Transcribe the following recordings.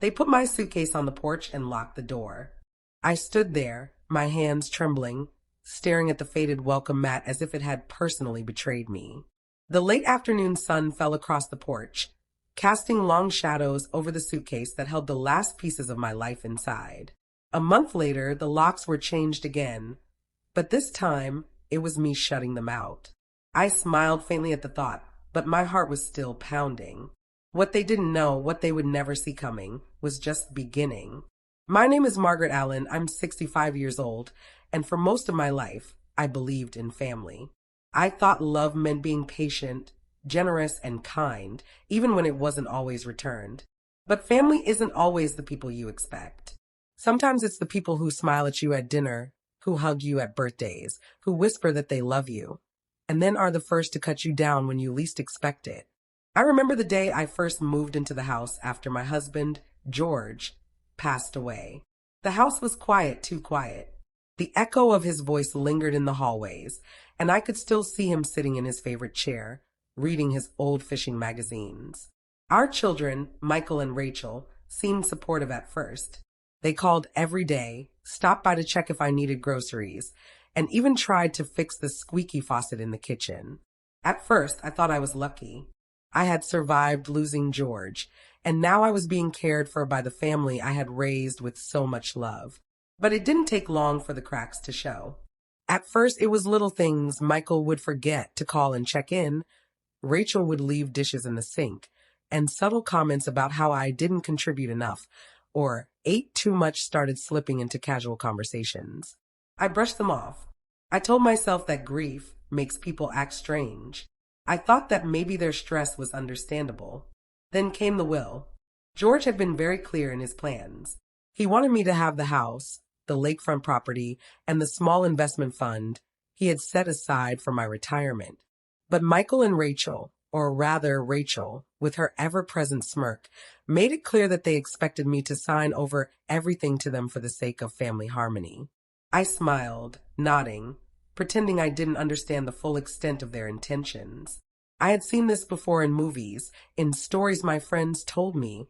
They put my suitcase on the porch and locked the door. I stood there, my hands trembling, staring at the faded welcome mat as if it had personally betrayed me. The late afternoon sun fell across the porch, casting long shadows over the suitcase that held the last pieces of my life inside. A month later, the locks were changed again, but this time it was me shutting them out. I smiled faintly at the thought, but my heart was still pounding. What they didn't know, what they would never see coming, was just beginning. My name is Margaret Allen. I'm 65 years old, and for most of my life, I believed in family. I thought love meant being patient, generous, and kind, even when it wasn't always returned. But family isn't always the people you expect. Sometimes it's the people who smile at you at dinner, who hug you at birthdays, who whisper that they love you, and then are the first to cut you down when you least expect it. I remember the day I first moved into the house after my husband, George, passed away. The house was quiet, too quiet. The echo of his voice lingered in the hallways, and I could still see him sitting in his favorite chair, reading his old fishing magazines. Our children, Michael and Rachel, seemed supportive at first. They called every day, stopped by to check if I needed groceries, and even tried to fix the squeaky faucet in the kitchen. At first, I thought I was lucky. I had survived losing George, and now I was being cared for by the family I had raised with so much love. But it didn't take long for the cracks to show. At first, it was little things. Michael would forget to call and check in. Rachel would leave dishes in the sink, and subtle comments about how I didn't contribute enough or ate too much started slipping into casual conversations. I brushed them off. I told myself that grief makes people act strange. I thought that maybe their stress was understandable. Then came the will. George had been very clear in his plans. He wanted me to have the house, the lakefront property, and the small investment fund he had set aside for my retirement. But Michael and Rachel, or rather Rachel, with her ever-present smirk, made it clear that they expected me to sign over everything to them for the sake of family harmony. I smiled, nodding, pretending I didn't understand the full extent of their intentions. I had seen this before in movies, in stories my friends told me.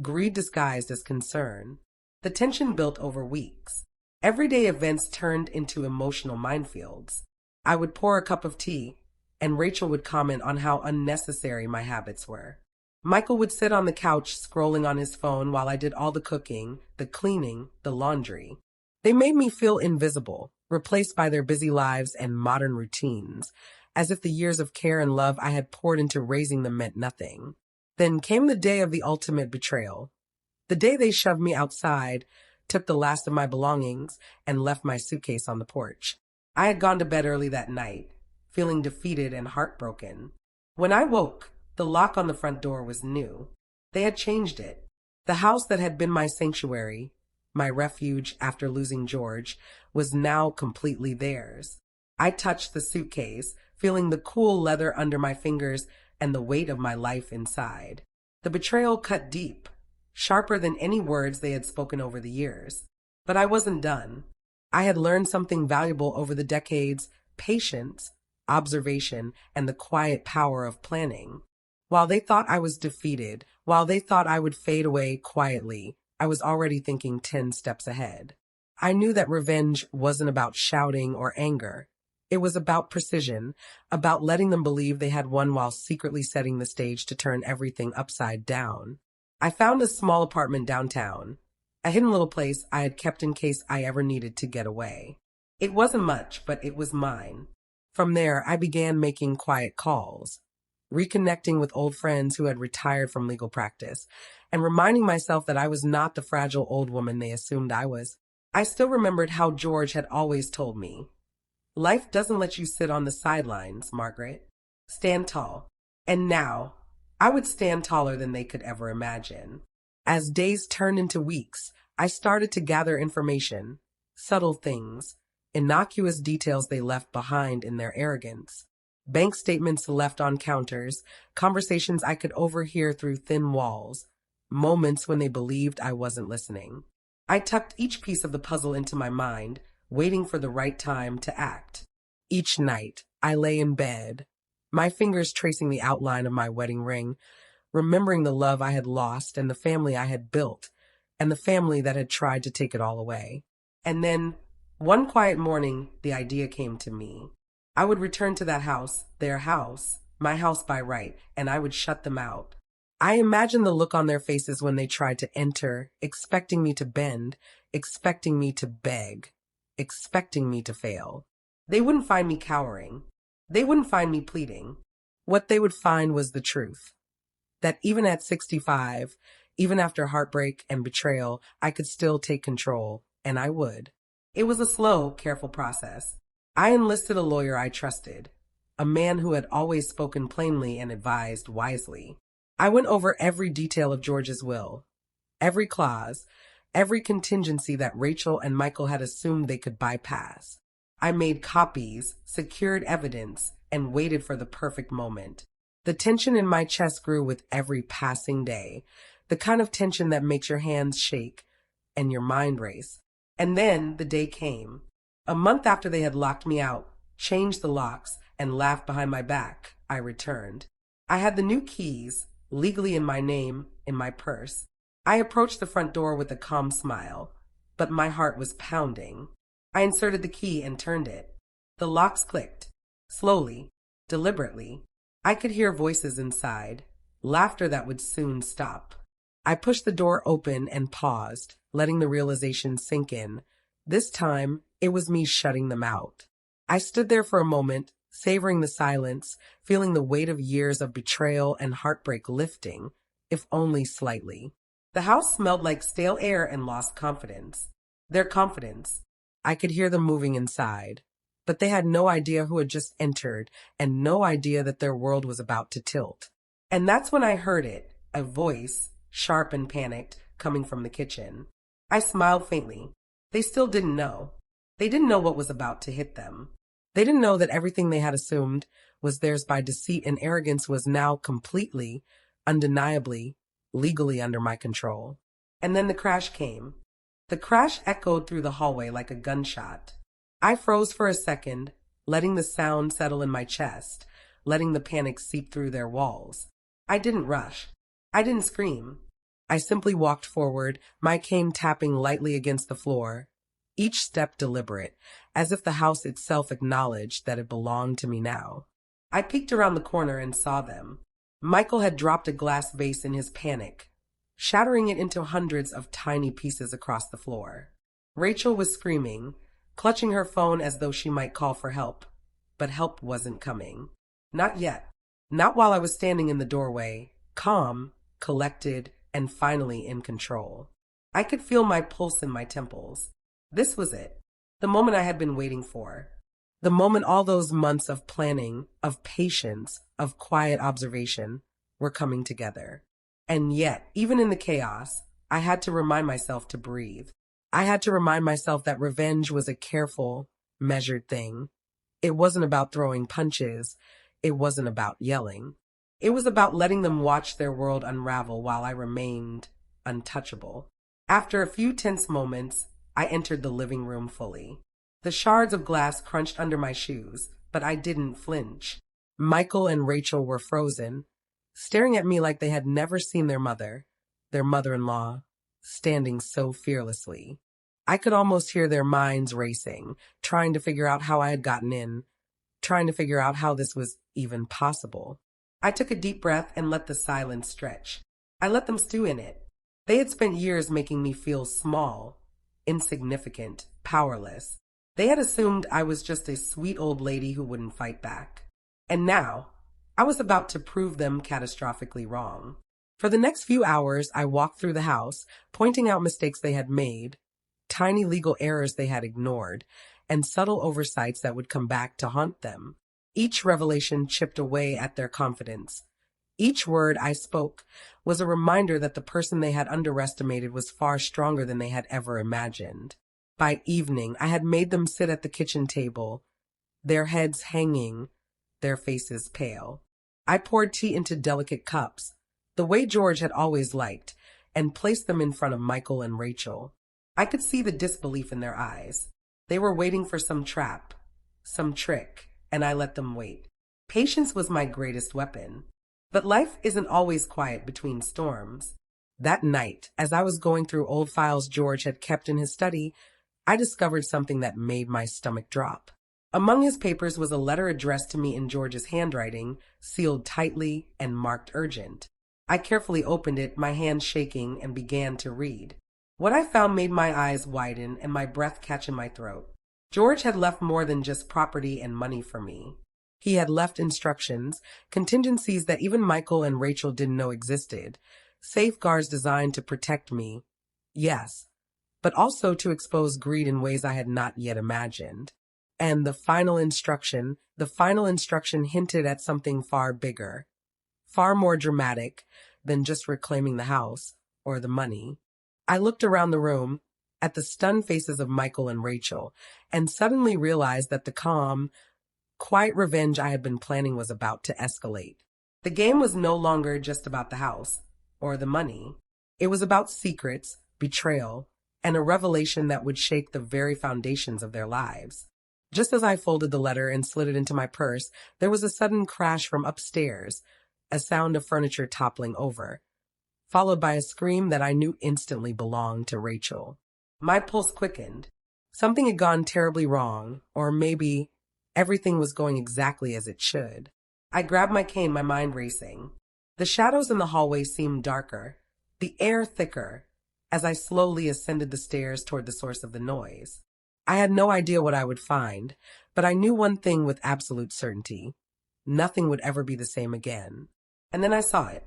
Greed disguised as concern. The tension built over weeks. Everyday events turned into emotional minefields. I would pour a cup of tea, and Rachel would comment on how unnecessary my habits were. Michael would sit on the couch scrolling on his phone while I did all the cooking, the cleaning, the laundry. They made me feel invisible, replaced by their busy lives and modern routines, as if the years of care and love I had poured into raising them meant nothing. Then came the day of the ultimate betrayal. The day they shoved me outside, took the last of my belongings, and left my suitcase on the porch. I had gone to bed early that night, feeling defeated and heartbroken. When I woke, the lock on the front door was new. They had changed it. The house that had been my sanctuary, my refuge after losing George, was now completely theirs. I touched the suitcase, feeling the cool leather under my fingers and the weight of my life inside. The betrayal cut deep, sharper than any words they had spoken over the years. But I wasn't done. I had learned something valuable over the decades: patience, observation, and the quiet power of planning. While they thought I was defeated, while they thought I would fade away quietly, I was already thinking 10 steps ahead. I knew that revenge wasn't about shouting or anger. It was about precision, about letting them believe they had won while secretly setting the stage to turn everything upside down. I found a small apartment downtown, a hidden little place I had kept in case I ever needed to get away. It wasn't much, but it was mine. From there, I began making quiet calls, reconnecting with old friends who had retired from legal practice, and reminding myself that I was not the fragile old woman they assumed I was. I still remembered how George had always told me, "Life doesn't let you sit on the sidelines, Margaret. Stand tall." And now, I would stand taller than they could ever imagine. As days turned into weeks, I started to gather information, subtle things, innocuous details they left behind in their arrogance. Bank statements left on counters, conversations I could overhear through thin walls, moments when they believed I wasn't listening. I tucked each piece of the puzzle into my mind, waiting for the right time to act. Each night, I lay in bed, my fingers tracing the outline of my wedding ring, remembering the love I had lost and the family I had built and the family that had tried to take it all away. And then, one quiet morning, the idea came to me. I would return to that house, their house, my house by right, and I would shut them out. I imagined the look on their faces when they tried to enter, expecting me to bend, expecting me to beg, expecting me to fail. They wouldn't find me cowering. They wouldn't find me pleading. What they would find was the truth. That even at 65, even after heartbreak and betrayal, I could still take control, and I would. It was a slow, careful process. I enlisted a lawyer I trusted, a man who had always spoken plainly and advised wisely. I went over every detail of George's will, every clause, every contingency that Rachel and Michael had assumed they could bypass. I made copies, secured evidence, and waited for the perfect moment. The tension in my chest grew with every passing day, the kind of tension that makes your hands shake and your mind race. And then the day came. A month after they had locked me out, changed the locks, and laughed behind my back, I returned. I had the new keys, legally in my name, in my purse. I approached the front door with a calm smile, but my heart was pounding. I inserted the key and turned it. The locks clicked, slowly, deliberately. I could hear voices inside, laughter that would soon stop. I pushed the door open and paused, letting the realization sink in. This time, it was me shutting them out. I stood there for a moment, savoring the silence, feeling the weight of years of betrayal and heartbreak lifting, if only slightly. The house smelled like stale air and lost confidence. Their confidence. I could hear them moving inside, but they had no idea who had just entered and no idea that their world was about to tilt. And that's when I heard it, a voice, sharp and panicked, coming from the kitchen. I smiled faintly. They still didn't know. They didn't know what was about to hit them. They didn't know that everything they had assumed was theirs by deceit and arrogance was now completely, undeniably, legally under my control. And then the crash came. The crash echoed through the hallway like a gunshot. I froze for a second, letting the sound settle in my chest, letting the panic seep through their walls. I didn't rush. I didn't scream. I simply walked forward, my cane tapping lightly against the floor, each step deliberate, as if the house itself acknowledged that it belonged to me now. I peeked around the corner and saw them. Michael had dropped a glass vase in his panic, shattering it into hundreds of tiny pieces across the floor. Rachel was screaming, clutching her phone as though she might call for help, but help wasn't coming. Not yet. Not while I was standing in the doorway, calm, collected, and finally in control. I could feel my pulse in my temples. This was it. The moment I had been waiting for. The moment all those months of planning, of patience, of quiet observation were coming together. And yet, even in the chaos, I had to remind myself to breathe. I had to remind myself that revenge was a careful, measured thing. It wasn't about throwing punches. It wasn't about yelling. It was about letting them watch their world unravel while I remained untouchable. After a few tense moments, I entered the living room fully. The shards of glass crunched under my shoes, but I didn't flinch. Michael and Rachel were frozen, staring at me like they had never seen their mother-in-law, standing so fearlessly. I could almost hear their minds racing, trying to figure out how I had gotten in, trying to figure out how this was even possible. I took a deep breath and let the silence stretch. I let them stew in it. They had spent years making me feel small, insignificant, powerless. They had assumed I was just a sweet old lady who wouldn't fight back. And now, I was about to prove them catastrophically wrong. For the next few hours, I walked through the house, pointing out mistakes they had made, tiny legal errors they had ignored, and subtle oversights that would come back to haunt them. Each revelation chipped away at their confidence. Each word I spoke was a reminder that the person they had underestimated was far stronger than they had ever imagined. By evening, I had made them sit at the kitchen table, their heads hanging, their faces pale. I poured tea into delicate cups, the way George had always liked, and placed them in front of Michael and Rachel. I could see the disbelief in their eyes. They were waiting for some trap, some trick, and I let them wait. Patience was my greatest weapon. But life isn't always quiet between storms. That night, as I was going through old files George had kept in his study, I discovered something that made my stomach drop. Among his papers was a letter addressed to me in George's handwriting, sealed tightly and marked urgent. I carefully opened it, my hand shaking, and began to read. What I found made my eyes widen and my breath catch in my throat. George had left more than just property and money for me. He had left instructions, contingencies that even Michael and Rachel didn't know existed, safeguards designed to protect me, yes, but also to expose greed in ways I had not yet imagined. And the final instruction hinted at something far bigger, far more dramatic than just reclaiming the house or the money. I looked around the room at the stunned faces of Michael and Rachel and suddenly realized that the calm, quiet revenge I had been planning was about to escalate. The game was no longer just about the house or the money. It was about secrets, betrayal, and a revelation that would shake the very foundations of their lives. Just as I folded the letter and slid it into my purse, there was a sudden crash from upstairs, a sound of furniture toppling over, followed by a scream that I knew instantly belonged to Rachel. My pulse quickened. Something had gone terribly wrong, or maybe everything was going exactly as it should. I grabbed my cane, my mind racing. The shadows in the hallway seemed darker, the air thicker, as I slowly ascended the stairs toward the source of the noise. I had no idea what I would find, but I knew one thing with absolute certainty. Nothing would ever be the same again. And then I saw it.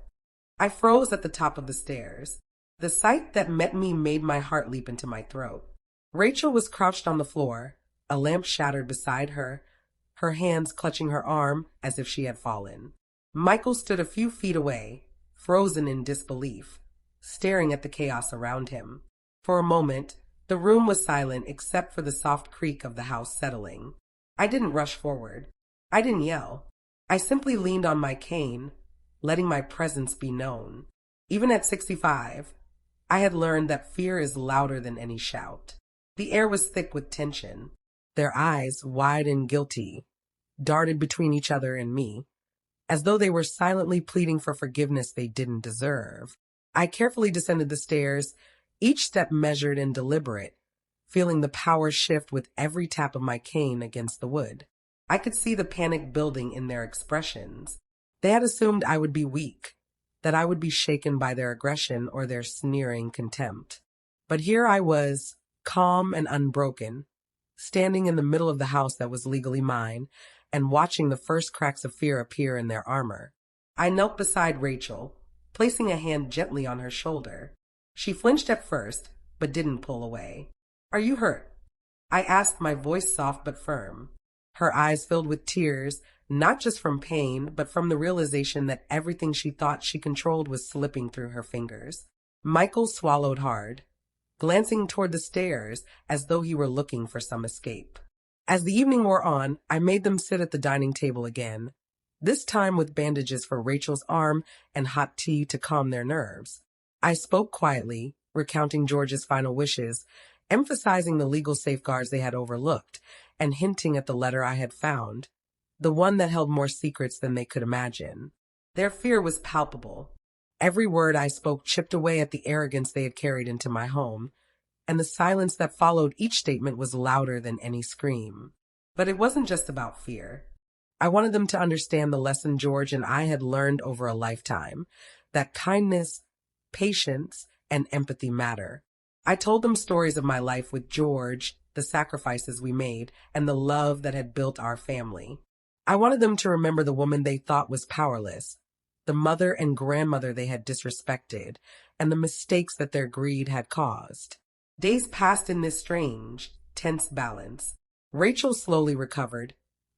I froze at the top of the stairs. The sight that met me made my heart leap into my throat. Rachel was crouched on the floor, a lamp shattered beside her, her hands clutching her arm as if she had fallen. Michael stood a few feet away, frozen in disbelief, staring at the chaos around him. For a moment, the room was silent except for the soft creak of the house settling. I didn't rush forward. I didn't yell. I simply leaned on my cane, letting my presence be known. Even at 65, I had learned that fear is louder than any shout. The air was thick with tension. Their eyes, wide and guilty, darted between each other and me, as though they were silently pleading for forgiveness they didn't deserve. I carefully descended the stairs, each step measured and deliberate, feeling the power shift with every tap of my cane against the wood. I could see the panic building in their expressions. They had assumed I would be weak, that I would be shaken by their aggression or their sneering contempt. But here I was, calm and unbroken, standing in the middle of the house that was legally mine, and watching the first cracks of fear appear in their armor. I knelt beside Rachel, placing a hand gently on her shoulder. She flinched at first, but didn't pull away. "Are you hurt?" I asked, my voice soft but firm. Her eyes filled with tears, not just from pain, but from the realization that everything she thought she controlled was slipping through her fingers. Michael swallowed hard, glancing toward the stairs as though he were looking for some escape. As the evening wore on, I made them sit at the dining table again, this time with bandages for Rachel's arm and hot tea to calm their nerves. I spoke quietly, recounting George's final wishes, emphasizing the legal safeguards they had overlooked, and hinting at the letter I had found, the one that held more secrets than they could imagine. Their fear was palpable. Every word I spoke chipped away at the arrogance they had carried into my home, and the silence that followed each statement was louder than any scream. But it wasn't just about fear. I wanted them to understand the lesson George and I had learned over a lifetime, that kindness, patience, and empathy matter. I told them stories of my life with George, the sacrifices we made, and the love that had built our family. I wanted them to remember the woman they thought was powerless, the mother and grandmother they had disrespected, and the mistakes that their greed had caused. Days passed in this strange, tense balance. Rachel slowly recovered,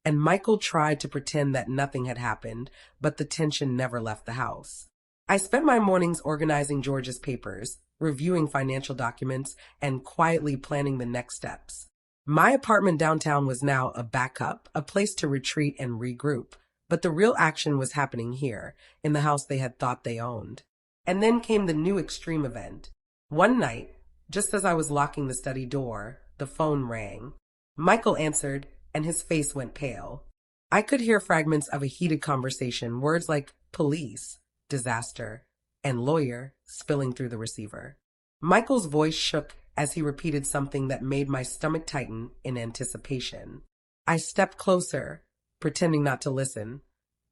and Michael tried to pretend that nothing had happened, but the tension never left the house. I spent my mornings organizing George's papers, reviewing financial documents, and quietly planning the next steps. My apartment downtown was now a backup, a place to retreat and regroup, but the real action was happening here, in the house they had thought they owned. And then came the new extreme event. One night, just as I was locking the study door, the phone rang. Michael answered, and his face went pale. I could hear fragments of a heated conversation, words like police, disaster, and lawyer spilling through the receiver. Michael's voice shook as he repeated something that made my stomach tighten in anticipation. I stepped closer, pretending not to listen,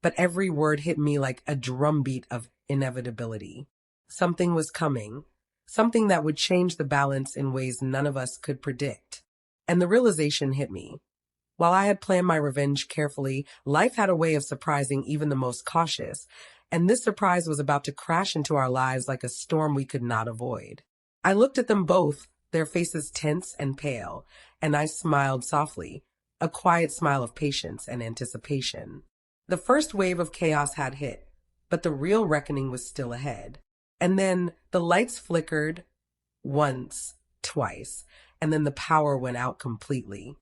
but every word hit me like a drumbeat of inevitability. Something was coming, something that would change the balance in ways none of us could predict. And the realization hit me. While I had planned my revenge carefully, life had a way of surprising even the most cautious, and this surprise was about to crash into our lives like a storm we could not avoid. I looked at them both, their faces tense and pale, and I smiled softly, a quiet smile of patience and anticipation. The first wave of chaos had hit, but the real reckoning was still ahead. And then the lights flickered once, twice, and then the power went out completely.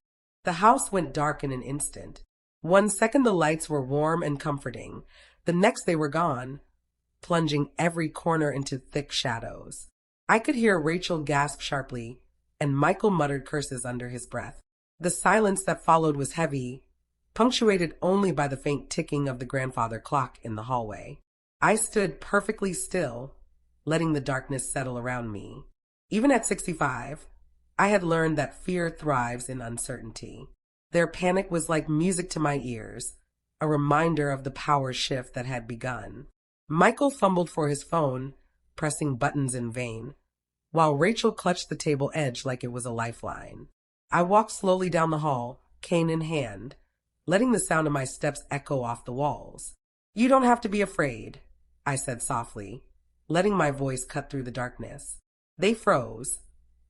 The house went dark in an instant. 1 second the lights were warm and comforting. The next they were gone, plunging every corner into thick shadows. I could hear Rachel gasp sharply, and Michael muttered curses under his breath. The silence that followed was heavy, punctuated only by the faint ticking of the grandfather clock in the hallway. I stood perfectly still, letting the darkness settle around me. Even at 65, I had learned that fear thrives in uncertainty. Their panic was like music to my ears, a reminder of the power shift that had begun. Michael fumbled for his phone, pressing buttons in vain, while Rachel clutched the table edge like it was a lifeline. I walked slowly down the hall, cane in hand, letting the sound of my steps echo off the walls. "You don't have to be afraid," I said softly, letting my voice cut through the darkness. They froze,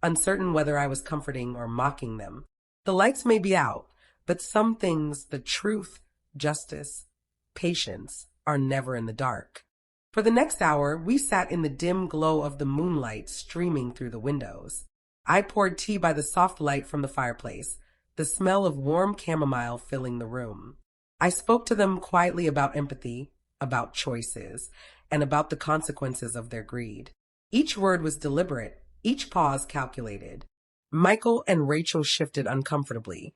uncertain whether I was comforting or mocking them. The lights may be out, but some things, the truth, justice, patience, are never in the dark. For the next hour, we sat in the dim glow of the moonlight streaming through the windows. I poured tea by the soft light from the fireplace, the smell of warm chamomile filling the room. I spoke to them quietly about empathy, about choices, and about the consequences of their greed. Each word was deliberate, each pause calculated. Michael and Rachel shifted uncomfortably,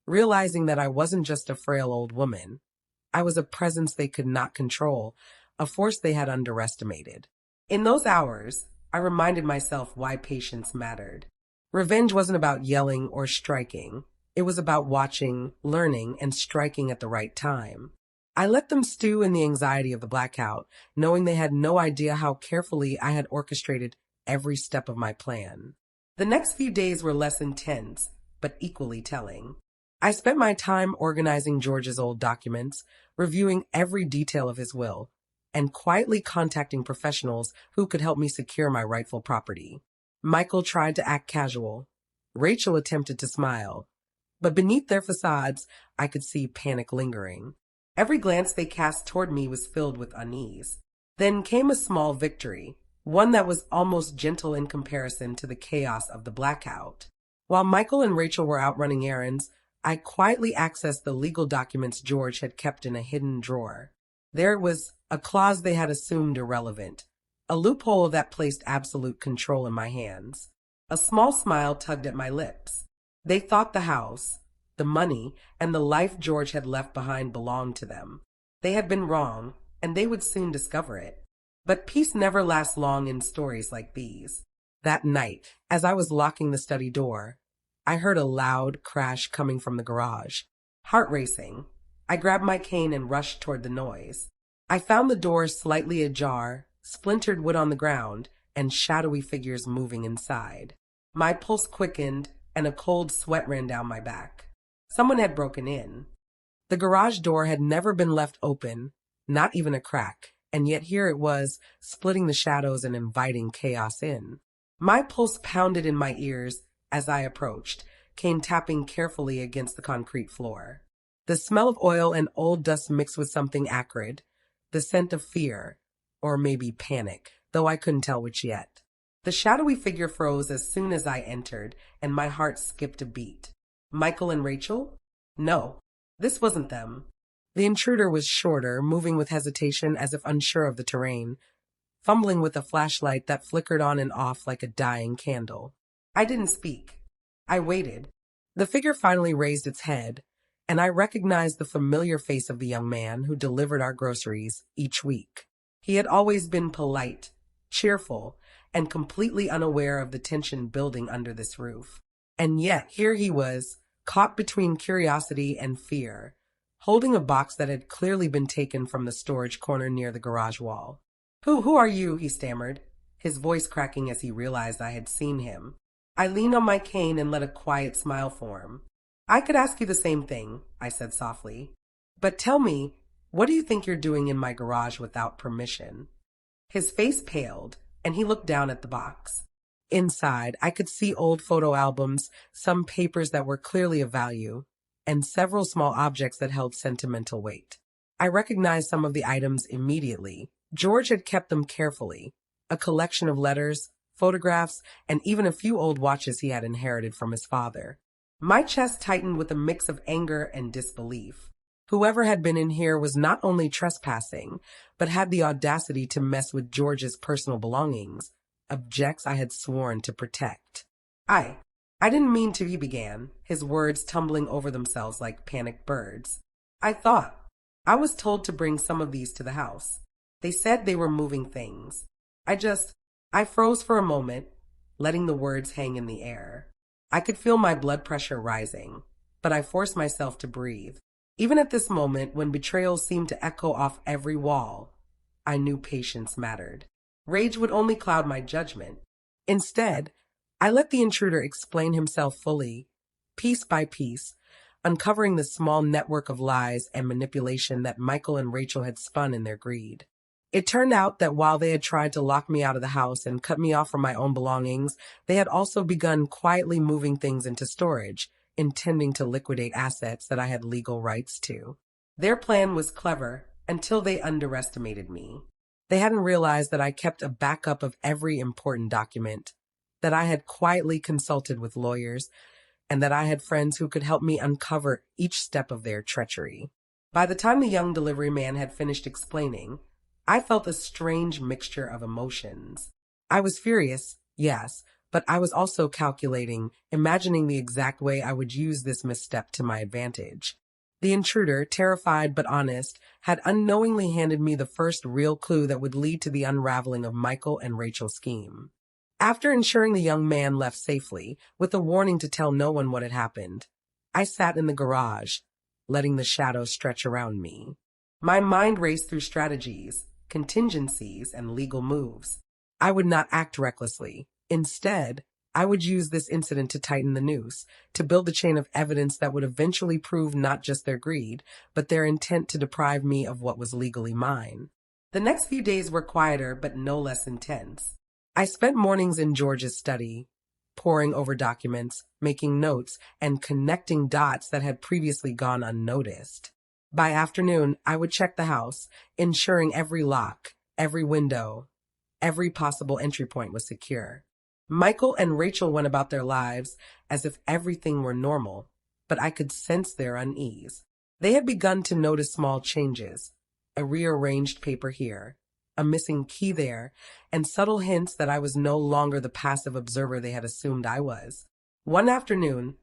realizing that I wasn't just a frail old woman. I was a presence they could not control, a force they had underestimated. In those hours, I reminded myself why patience mattered. Revenge wasn't about yelling or striking. It was about watching, learning, and striking at the right time. I let them stew in the anxiety of the blackout, knowing they had no idea how carefully I had orchestrated every step of my plan. The next few days were less intense, but equally telling. I spent my time organizing George's old documents, reviewing every detail of his will, and quietly contacting professionals who could help me secure my rightful property. Michael tried to act casual. Rachel attempted to smile. But beneath their facades, I could see panic lingering. Every glance they cast toward me was filled with unease. Then came a small victory, one that was almost gentle in comparison to the chaos of the blackout. While Michael and Rachel were out running errands, I quietly accessed the legal documents George had kept in a hidden drawer. There was a clause they had assumed irrelevant, a loophole that placed absolute control in my hands. A small smile tugged at my lips. They thought the house, the money, and the life George had left behind belonged to them. They had been wrong, and they would soon discover it. But peace never lasts long in stories like these. That night, as I was locking the study door, I heard a loud crash coming from the garage. Heart racing, I grabbed my cane and rushed toward the noise. I found the door slightly ajar, splintered wood on the ground, and shadowy figures moving inside. My pulse quickened, and a cold sweat ran down my back. Someone had broken in. The garage door had never been left open, not even a crack, and yet here it was, splitting the shadows and inviting chaos in. My pulse pounded in my ears as I approached, cane tapping carefully against the concrete floor. The smell of oil and old dust mixed with something acrid, the scent of fear, or maybe panic, though I couldn't tell which yet. The shadowy figure froze as soon as I entered, and my heart skipped a beat. Michael and Rachel? No, this wasn't them. The intruder was shorter, moving with hesitation as if unsure of the terrain, fumbling with a flashlight that flickered on and off like a dying candle. I didn't speak. I waited. The figure finally raised its head, and I recognized the familiar face of the young man who delivered our groceries each week. He had always been polite, cheerful, and completely unaware of the tension building under this roof. And yet, here he was, caught between curiosity and fear, holding a box that had clearly been taken from the storage corner near the garage wall. Who are you?" he stammered, his voice cracking as he realized I had seen him. I leaned on my cane and let a quiet smile form. "I could ask you the same thing," I said softly. "But tell me, what do you think you're doing in my garage without permission?" His face paled, and he looked down at the box. Inside, I could see old photo albums, some papers that were clearly of value, and several small objects that held sentimental weight. I recognized some of the items immediately. George had kept them carefully, a collection of letters, photographs, and even a few old watches he had inherited from his father. My chest tightened with a mix of anger and disbelief. Whoever had been in here was not only trespassing, but had the audacity to mess with George's personal belongings, objects I had sworn to protect. I didn't mean to," he began, his words tumbling over themselves like panicked birds. I was told to bring some of these to the house. They said they were moving things. I froze for a moment, letting the words hang in the air. I could feel my blood pressure rising, but I forced myself to breathe. Even at this moment, when betrayal seemed to echo off every wall, I knew patience mattered. Rage would only cloud my judgment. Instead, I let the intruder explain himself fully, piece by piece, uncovering the small network of lies and manipulation that Michael and Rachel had spun in their greed. It turned out that while they had tried to lock me out of the house and cut me off from my own belongings, they had also begun quietly moving things into storage, intending to liquidate assets that I had legal rights to. Their plan was clever until they underestimated me. They hadn't realized that I kept a backup of every important document, that I had quietly consulted with lawyers, and that I had friends who could help me uncover each step of their treachery. By the time the young delivery man had finished explaining, I felt a strange mixture of emotions. I was furious, yes, but I was also calculating, imagining the exact way I would use this misstep to my advantage. The intruder, terrified but honest, had unknowingly handed me the first real clue that would lead to the unraveling of Michael and Rachel's scheme. After ensuring the young man left safely, with a warning to tell no one what had happened, I sat in the garage, letting the shadows stretch around me. My mind raced through strategies, contingencies, and legal moves. I would not act recklessly. Instead, I would use this incident to tighten the noose, to build a chain of evidence that would eventually prove not just their greed, but their intent to deprive me of what was legally mine. The next few days were quieter, but no less intense. I spent mornings in George's study, poring over documents, making notes, and connecting dots that had previously gone unnoticed. By afternoon, I would check the house, ensuring every lock, every window, every possible entry point was secure. Michael and Rachel went about their lives as if everything were normal, but I could sense their unease. They had begun to notice small changes, a rearranged paper here, a missing key there, and subtle hints that I was no longer the passive observer they had assumed I was. One afternoon,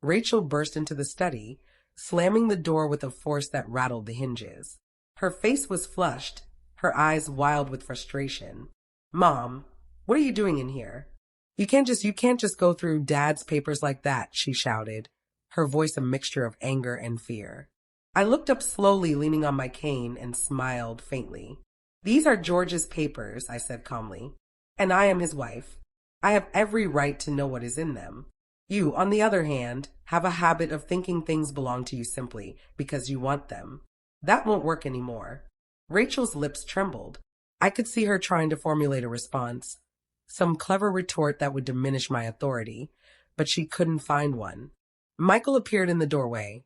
Rachel burst into the study, slamming the door with a force that rattled the hinges. Her face was flushed, her eyes wild with frustration. "Mom, what are you doing in here? You can't just go through Dad's papers like that," she shouted, her voice a mixture of anger and fear. I looked up slowly, leaning on my cane, and smiled faintly. "These are George's papers," I said calmly, "and I am his wife. I have every right to know what is in them. You, on the other hand, have a habit of thinking things belong to you simply because you want them. That won't work anymore." Rachel's lips trembled. I could see her trying to formulate a response, some clever retort that would diminish my authority, but she couldn't find one. Michael appeared in the doorway,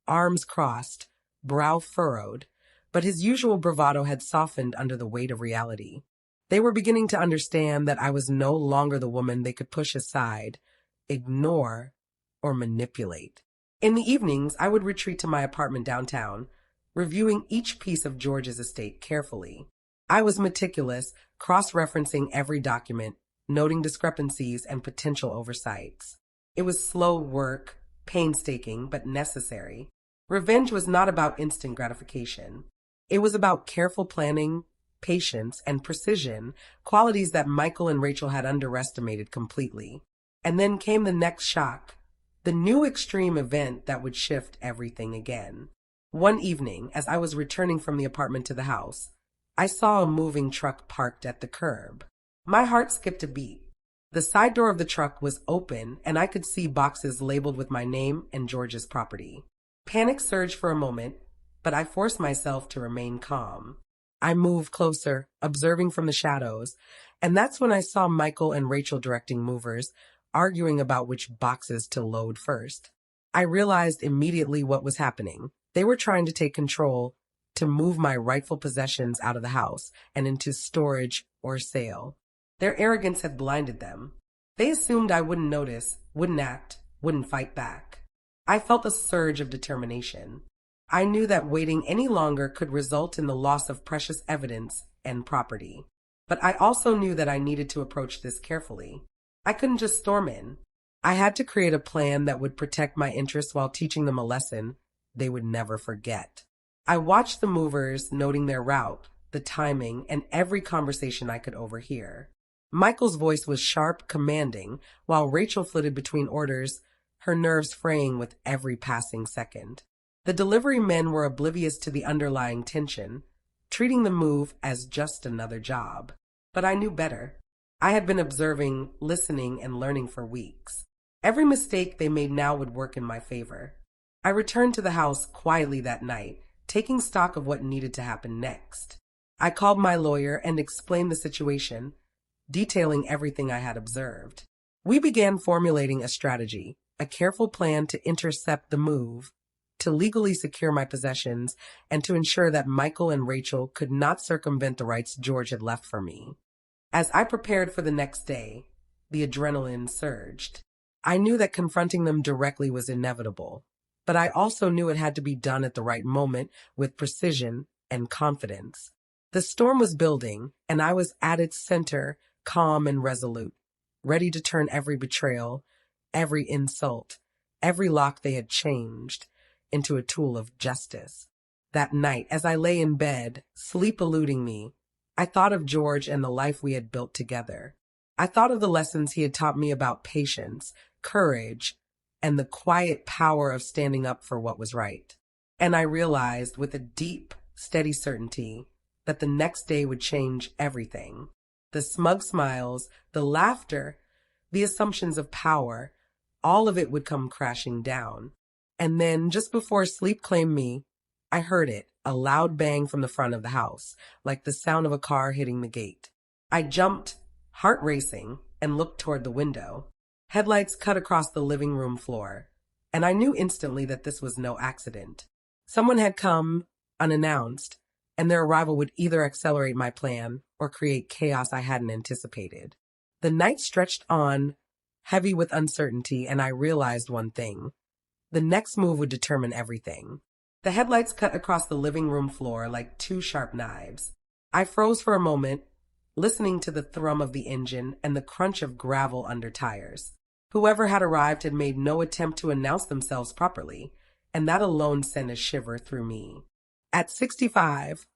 arms crossed, brow furrowed, but his usual bravado had softened under the weight of reality. They were beginning to understand that I was no longer the woman they could push aside, ignore, or manipulate. In the evenings, I would retreat to my apartment downtown, reviewing each piece of George's estate carefully. I was meticulous, cross-referencing every document, noting discrepancies and potential oversights. It was slow work, painstaking, but necessary. Revenge was not about instant gratification. It was about careful planning, patience, and precision, qualities that Michael and Rachel had underestimated completely. And then came the next shock, the new extreme event that would shift everything again. One evening, as I was returning from the apartment to the house, I saw a moving truck parked at the curb. My heart skipped a beat. The side door of the truck was open, and I could see boxes labeled with my name and George's property. Panic surged for a moment, but I forced myself to remain calm. I moved closer, observing from the shadows, and that's when I saw Michael and Rachel directing movers, arguing about which boxes to load first. I realized immediately what was happening. They were trying to take control, to move my rightful possessions out of the house and into storage or sale. Their arrogance had blinded them. They assumed I wouldn't notice, wouldn't act, wouldn't fight back. I felt a surge of determination. I knew that waiting any longer could result in the loss of precious evidence and property. But I also knew that I needed to approach this carefully. I couldn't just storm in. I had to create a plan that would protect my interests while teaching them a lesson they would never forget. I watched the movers, noting their route, the timing, and every conversation I could overhear. Michael's voice was sharp, commanding, while Rachel flitted between orders, her nerves fraying with every passing second. The delivery men were oblivious to the underlying tension, treating the move as just another job. But I knew better. I had been observing, listening, and learning for weeks. Every mistake they made now would work in my favor. I returned to the house quietly that night, taking stock of what needed to happen next. I called my lawyer and explained the situation, detailing everything I had observed. We began formulating a strategy, a careful plan to intercept the move, to legally secure my possessions, and to ensure that Michael and Rachel could not circumvent the rights George had left for me. As I prepared for the next day, the adrenaline surged. I knew that confronting them directly was inevitable, but I also knew it had to be done at the right moment with precision and confidence. The storm was building, and I was at its center, calm and resolute, ready to turn every betrayal, every insult, every lock they had changed, into a tool of justice. That night, as I lay in bed, sleep eluding me, I thought of George and the life we had built together. I thought of the lessons he had taught me about patience, courage, and the quiet power of standing up for what was right. And I realized with a deep, steady certainty that the next day would change everything. The smug smiles, the laughter, the assumptions of power, all of it would come crashing down. And then, just before sleep claimed me, I heard it, a loud bang from the front of the house, like the sound of a car hitting the gate. I jumped, heart racing, and looked toward the window. Headlights cut across the living room floor, and I knew instantly that this was no accident. Someone had come, unannounced, and their arrival would either accelerate my plan or create chaos I hadn't anticipated. The night stretched on, heavy with uncertainty, and I realized one thing. The next move would determine everything. The headlights cut across the living room floor like two sharp knives. I froze for a moment, listening to the thrum of the engine and the crunch of gravel under tires. Whoever had arrived had made no attempt to announce themselves properly, and that alone sent a shiver through me. At 65,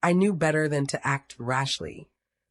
I knew better than to act rashly.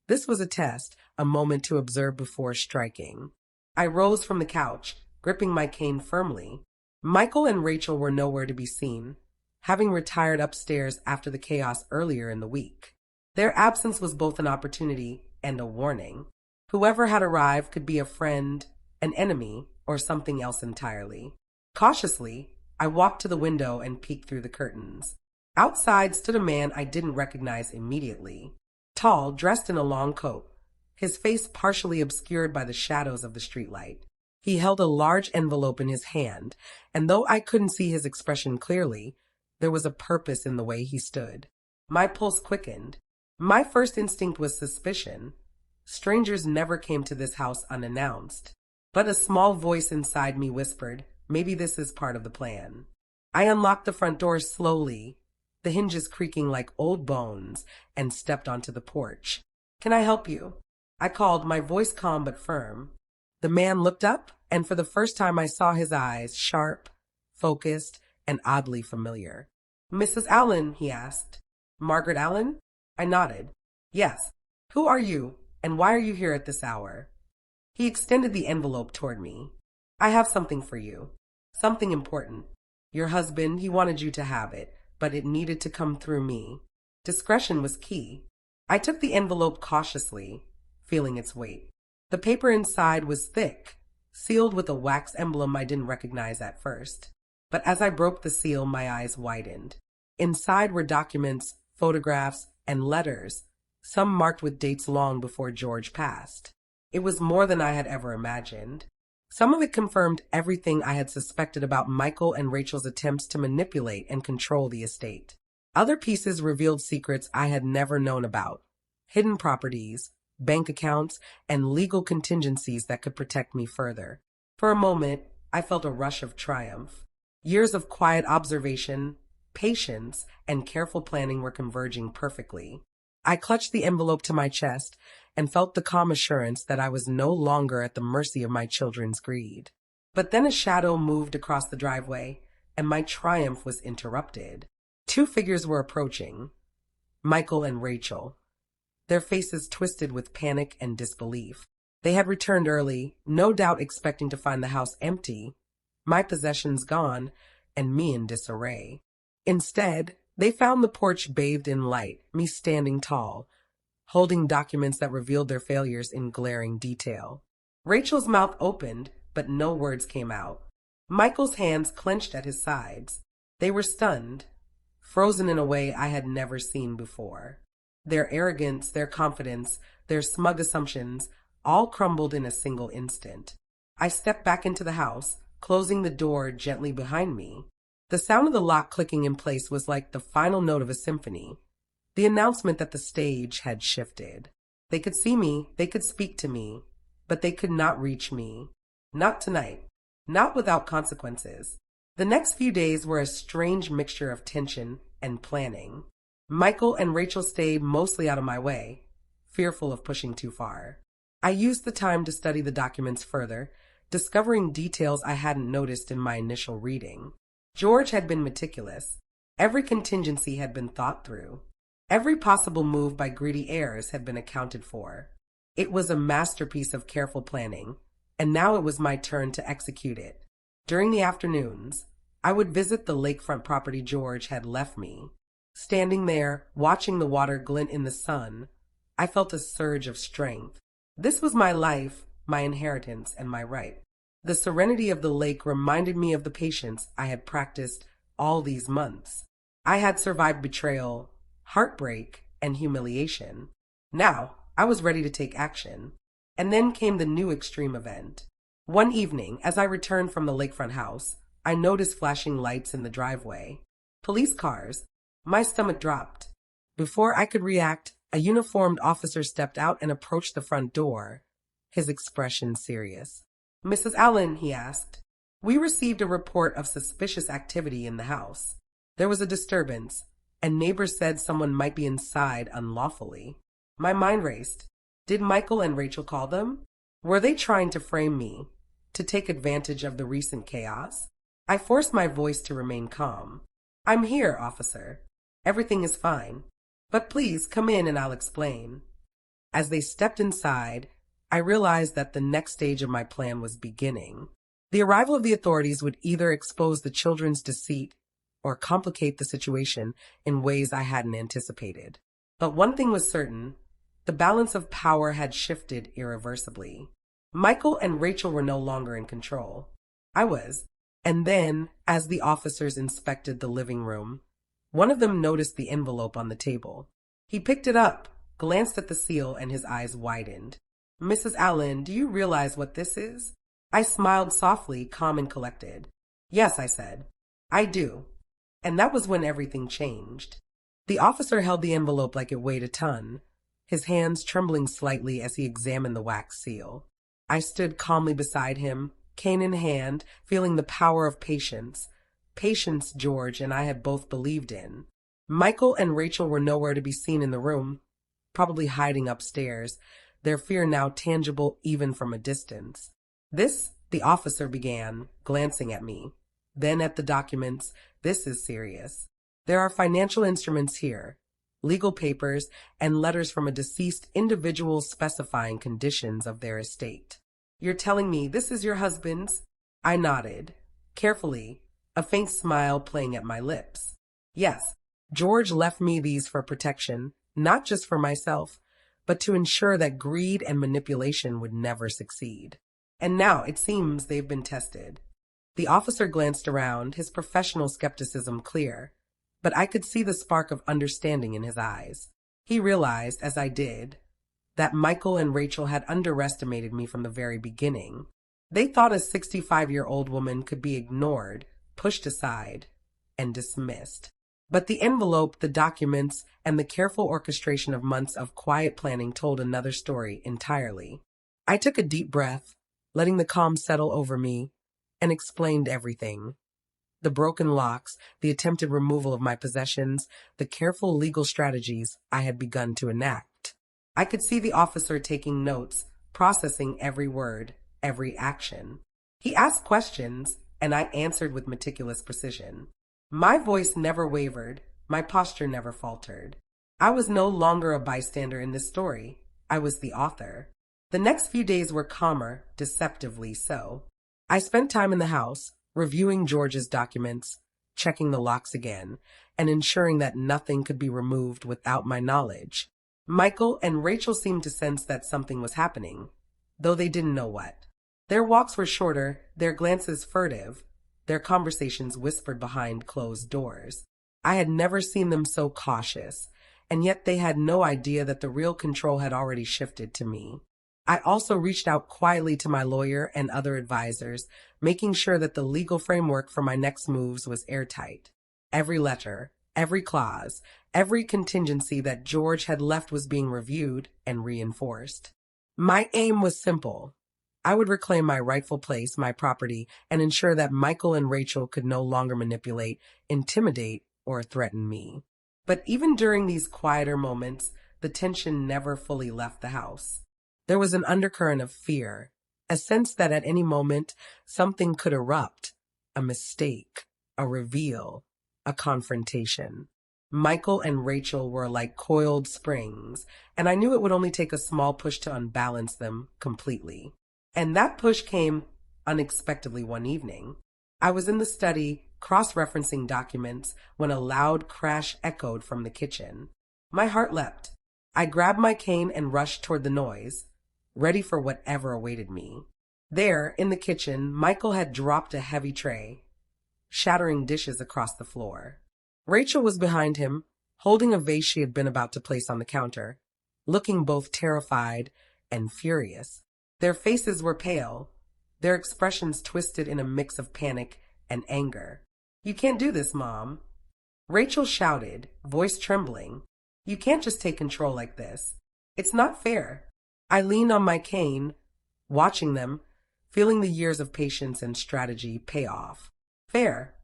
This was a test, a moment to observe before striking. I rose from the couch, gripping my cane firmly. Michael and Rachel were nowhere to be seen, having retired upstairs after the chaos earlier in the week. Their absence was both an opportunity and a warning. Whoever had arrived could be a friend, an enemy, or something else entirely. Cautiously, I walked to the window and peeked through the curtains. Outside stood a man I didn't recognize immediately. Tall, dressed in a long coat, his face partially obscured by the shadows of the streetlight. He held a large envelope in his hand, and though I couldn't see his expression clearly, there was a purpose in the way he stood. My pulse quickened. My first instinct was suspicion. Strangers never came to this house unannounced. But a small voice inside me whispered, maybe this is part of the plan. I unlocked the front door slowly, the hinges creaking like old bones, and stepped onto the porch. "Can I help you?" I called, my voice calm but firm. The man looked up, and for the first time I saw his eyes, sharp, focused, and oddly familiar. "Mrs. Allen," he asked. "Margaret Allen?" I nodded. "Yes. Who are you, and why are you here at this hour?" He extended the envelope toward me. "I have something for you. Something important. Your husband, he wanted you to have it, but it needed to come through me. Discretion was key." I took the envelope cautiously, feeling its weight. The paper inside was thick, sealed with a wax emblem I didn't recognize at first. But as I broke the seal, my eyes widened. Inside were documents, photographs, and letters, some marked with dates long before George passed. It was more than I had ever imagined. Some of it confirmed everything I had suspected about Michael and Rachel's attempts to manipulate and control the estate. Other pieces revealed secrets I had never known about, hidden properties, bank accounts, and legal contingencies that could protect me further. For a moment, I felt a rush of triumph. Years of quiet observation, patience, and careful planning were converging perfectly. I clutched the envelope to my chest and felt the calm assurance that I was no longer at the mercy of my children's greed. But then a shadow moved across the driveway, and my triumph was interrupted. Two figures were approaching, Michael and Rachel, their faces twisted with panic and disbelief. They had returned early, no doubt expecting to find the house empty, my possessions gone, and me in disarray. Instead, they found the porch bathed in light, me standing tall, holding documents that revealed their failures in glaring detail. Rachel's mouth opened, but no words came out. Michael's hands clenched at his sides. They were stunned, frozen in a way I had never seen before. Their arrogance, their confidence, their smug assumptions all crumbled in a single instant. I stepped back into the house, closing the door gently behind me. The sound of the lock clicking in place was like the final note of a symphony, the announcement that the stage had shifted. They could see me, they could speak to me, but they could not reach me. Not tonight. Not without consequences. The next few days were a strange mixture of tension and planning. Michael and Rachel stayed mostly out of my way, fearful of pushing too far. I used the time to study the documents further, discovering details I hadn't noticed in my initial reading. George had been meticulous. Every contingency had been thought through. Every possible move by greedy heirs had been accounted for. It was a masterpiece of careful planning, and now it was my turn to execute it. During the afternoons, I would visit the lakefront property George had left me. Standing there, watching the water glint in the sun, I felt a surge of strength. This was my life, my inheritance, and my right. The serenity of the lake reminded me of the patience I had practiced all these months. I had survived betrayal, heartbreak, and humiliation. Now, I was ready to take action. And then came the new extreme event. One evening, as I returned from the lakefront house, I noticed flashing lights in the driveway. Police cars. My stomach dropped. Before I could react, a uniformed officer stepped out and approached the front door, his expression serious. "Mrs. Allen," he asked, "we received a report of suspicious activity in the house. There was a disturbance, and neighbors said someone might be inside unlawfully." My mind raced. Did Michael and Rachel call them? Were they trying to frame me, to take advantage of the recent chaos? I forced my voice to remain calm. "I'm here, officer. Everything is fine. But please come in and I'll explain." As they stepped inside, I realized that the next stage of my plan was beginning. The arrival of the authorities would either expose the children's deceit or complicate the situation in ways I hadn't anticipated. But one thing was certain. The balance of power had shifted irreversibly. Michael and Rachel were no longer in control. I was. And then, as the officers inspected the living room, one of them noticed the envelope on the table. He picked it up, glanced at the seal, and his eyes widened. "Mrs. Allen, do you realize what this is?" I smiled softly, calm and collected. "Yes," I said. "I do." And that was when everything changed. The officer held the envelope like it weighed a ton, his hands trembling slightly as he examined the wax seal. I stood calmly beside him, cane in hand, feeling the power of patience. Patience George and I had both believed in. Michael and Rachel were nowhere to be seen in the room, probably hiding upstairs, their fear now tangible even from a distance. "This," the officer began, glancing at me, then at the documents, This is serious. There are financial instruments here, legal papers, and letters from a deceased individual specifying conditions of their estate. You're telling me this is your husband's? I nodded, carefully, a faint smile playing at my lips. Yes, George left me these for protection, not just for myself, but to ensure that greed and manipulation would never succeed. And now it seems they've been tested. The officer glanced around, his professional skepticism clear, but I could see the spark of understanding in his eyes. He realized, as I did, that Michael and Rachel had underestimated me from the very beginning. They thought a 65-year-old woman could be ignored, pushed aside, and dismissed. But the envelope, the documents, and the careful orchestration of months of quiet planning told another story entirely. I took a deep breath, letting the calm settle over me, and explained everything. The broken locks, the attempted removal of my possessions, the careful legal strategies I had begun to enact. I could see the officer taking notes, processing every word, every action. He asked questions, and I answered with meticulous precision. My voice never wavered, my posture never faltered. I was no longer a bystander in this story. I was the author. The next few days were calmer, deceptively so. I spent time in the house, reviewing George's documents, checking the locks again, and ensuring that nothing could be removed without my knowledge. Michael and Rachel seemed to sense that something was happening, though they didn't know what. Their walks were shorter, their glances furtive, their conversations whispered behind closed doors. I had never seen them so cautious, and yet they had no idea that the real control had already shifted to me. I also reached out quietly to my lawyer and other advisors, making sure that the legal framework for my next moves was airtight. Every letter, every clause, every contingency that George had left was being reviewed and reinforced. My aim was simple. I would reclaim my rightful place, my property, and ensure that Michael and Rachel could no longer manipulate, intimidate, or threaten me. But even during these quieter moments, the tension never fully left the house. There was an undercurrent of fear, a sense that at any moment something could erupt, a mistake, a reveal, a confrontation. Michael and Rachel were like coiled springs, and I knew it would only take a small push to unbalance them completely. And that push came unexpectedly one evening. I was in the study, cross-referencing documents, when a loud crash echoed from the kitchen. My heart leapt. I grabbed my cane and rushed toward the noise, ready for whatever awaited me. There, in the kitchen, Michael had dropped a heavy tray, shattering dishes across the floor. Rachel was behind him, holding a vase she had been about to place on the counter, looking both terrified and furious. Their faces were pale, their expressions twisted in a mix of panic and anger. "You can't do this, Mom," Rachel shouted, voice trembling. "You can't just take control like this. It's not fair." I leaned on my cane, watching them, feeling the years of patience and strategy pay off. "Fair?"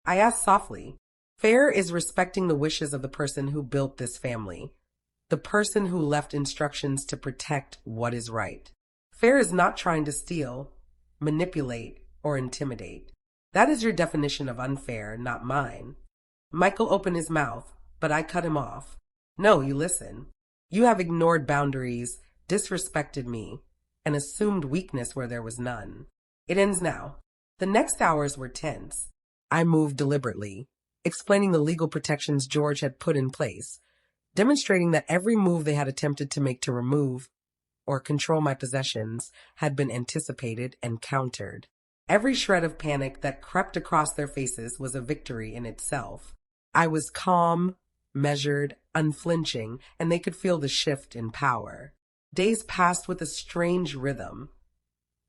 I asked softly. "Fair is respecting the wishes of the person who built this family, the person who left instructions to protect what is right. Fair is not trying to steal, manipulate, or intimidate. That is your definition of unfair, not mine." Michael opened his mouth, but I cut him off. "No, you listen. You have ignored boundaries, disrespected me, and assumed weakness where there was none. It ends now." The next hours were tense. I moved deliberately, explaining the legal protections George had put in place, demonstrating that every move they had attempted to make to remove or control my possessions had been anticipated and countered. Every shred of panic that crept across their faces was a victory in itself. I was calm, measured, unflinching, and they could feel the shift in power. Days passed with a strange rhythm.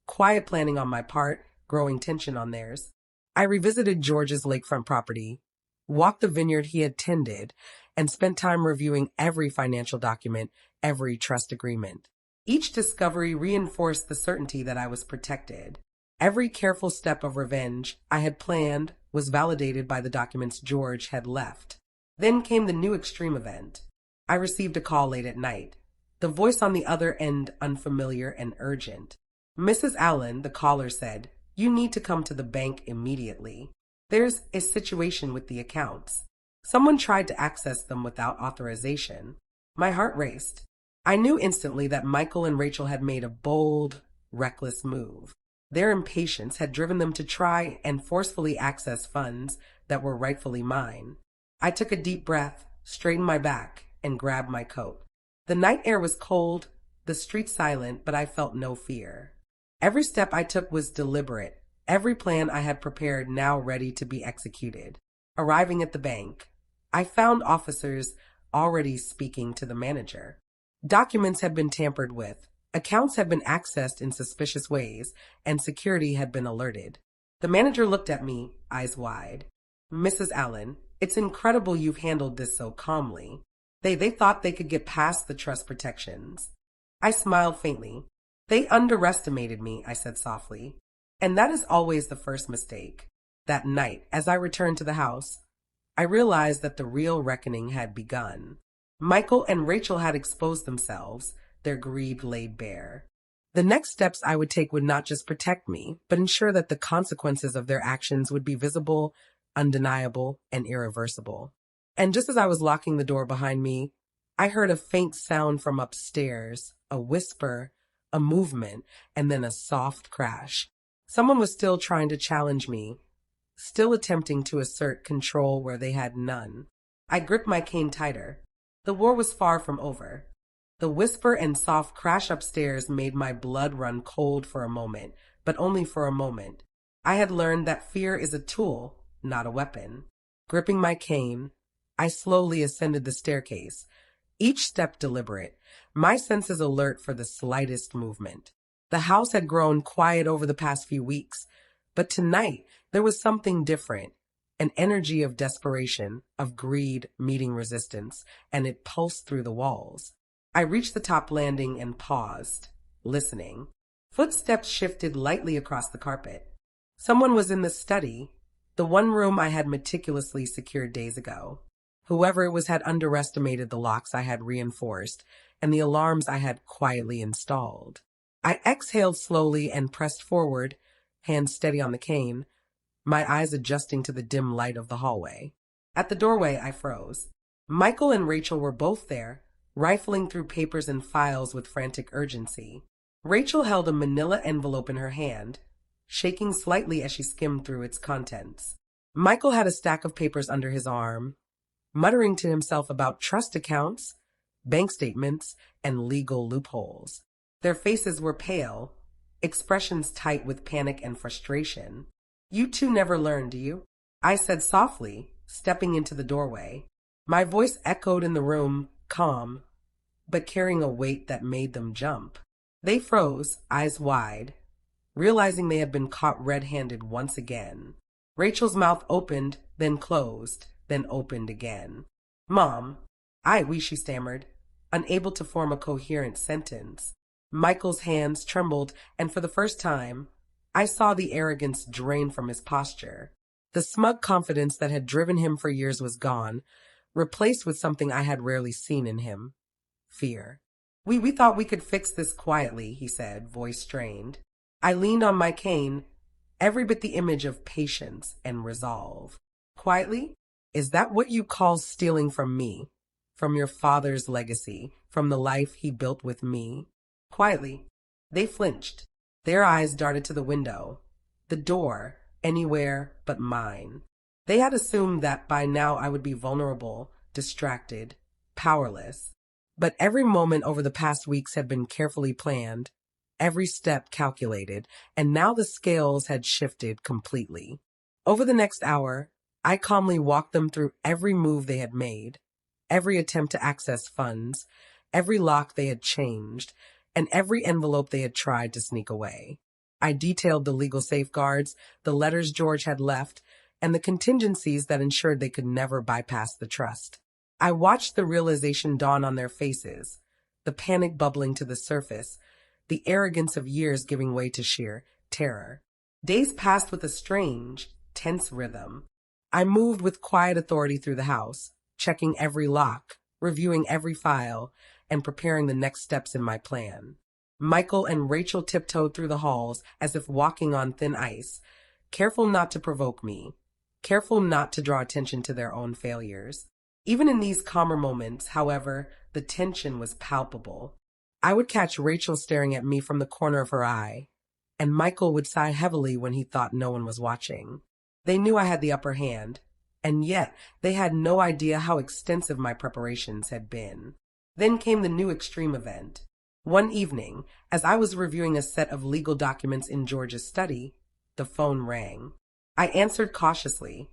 Quiet planning on my part, growing tension on theirs. I revisited George's lakefront property, walked the vineyard he had tended, and spent time reviewing every financial document, every trust agreement. Each discovery reinforced the certainty that I was protected. Every careful step of revenge I had planned was validated by the documents George had left. Then came the new extreme event. I received a call late at night, the voice on the other end unfamiliar and urgent. "Mrs. Allen," the caller said, "you need to come to the bank immediately." There's a situation with the accounts. Someone tried to access them without authorization. My heart raced. I knew instantly that Michael and Rachel had made a bold, reckless move. Their impatience had driven them to try and forcefully access funds that were rightfully mine. I took a deep breath, straightened my back, and grabbed my coat. The night air was cold, the street silent, but I felt no fear. Every step I took was deliberate, every plan I had prepared now ready to be executed. Arriving at the bank, I found officers already speaking to the manager. Documents had been tampered with, accounts had been accessed in suspicious ways, and security had been alerted. The manager looked at me, eyes wide. "Mrs. Allen, it's incredible you've handled this so calmly. They thought they could get past the trust protections." I smiled faintly. "They underestimated me," I said softly. And that is always the first mistake. That night, as I returned to the house, I realized that the real reckoning had begun. Michael and Rachel had exposed themselves, their greed laid bare. The next steps I would take would not just protect me, but ensure that the consequences of their actions would be visible, undeniable, and irreversible. And just as I was locking the door behind me, I heard a faint sound from upstairs, a whisper, a movement, and then a soft crash. Someone was still trying to challenge me, still attempting to assert control where they had none. I gripped my cane tighter. The war was far from over. The whisper and soft crash upstairs made my blood run cold for a moment, but only for a moment. I had learned that fear is a tool, not a weapon. Gripping my cane, I slowly ascended the staircase, each step deliberate, my senses alert for the slightest movement. The house had grown quiet over the past few weeks, but tonight there was something different, an energy of desperation, of greed meeting resistance, and it pulsed through the walls. I reached the top landing and paused, listening. Footsteps shifted lightly across the carpet. Someone was in the study, the one room I had meticulously secured days ago. Whoever it was had underestimated the locks I had reinforced and the alarms I had quietly installed. I exhaled slowly and pressed forward, hands steady on the cane, my eyes adjusting to the dim light of the hallway. At the doorway, I froze. Michael and Rachel were both there, rifling through papers and files with frantic urgency. Rachel held a manila envelope in her hand, shaking slightly as she skimmed through its contents. Michael had a stack of papers under his arm, muttering to himself about trust accounts, bank statements, and legal loopholes. Their faces were pale, expressions tight with panic and frustration. "You two never learn, do you?" I said softly, stepping into the doorway. My voice echoed in the room, calm, but carrying a weight that made them jump. They froze, eyes wide, realizing they had been caught red-handed once again. Rachel's mouth opened, then closed, then opened again. "Mom, she stammered, unable to form a coherent sentence. Michael's hands trembled, and for the first time, I saw the arrogance drain from his posture. The smug confidence that had driven him for years was gone, replaced with something I had rarely seen in him: fear. We thought we could fix this quietly," he said, voice strained. I leaned on my cane, every bit the image of patience and resolve. "Quietly? Is that what you call stealing from me? From your father's legacy, from the life he built with me?" "Quietly." They flinched. Their eyes darted to the window, the door, anywhere but mine. They had assumed that by now I would be vulnerable, distracted, powerless. But every moment over the past weeks had been carefully planned, every step calculated, and now the scales had shifted completely. Over the next hour, I calmly walked them through every move they had made, every attempt to access funds, every lock they had changed, and every envelope they had tried to sneak away. I detailed the legal safeguards, the letters George had left, and the contingencies that ensured they could never bypass the trust. I watched the realization dawn on their faces, the panic bubbling to the surface, the arrogance of years giving way to sheer terror. Days passed with a strange, tense rhythm. I moved with quiet authority through the house, checking every lock, reviewing every file, and preparing the next steps in my plan. Michael and Rachel tiptoed through the halls as if walking on thin ice, careful not to provoke me. careful not to draw attention to their own failures. Even in these calmer moments, however, the tension was palpable. I would catch Rachel staring at me from the corner of her eye, and Michael would sigh heavily when he thought no one was watching. They knew I had the upper hand, and yet they had no idea how extensive my preparations had been. Then came the new extreme event. One evening, as I was reviewing a set of legal documents in George's study, the phone rang. I answered cautiously,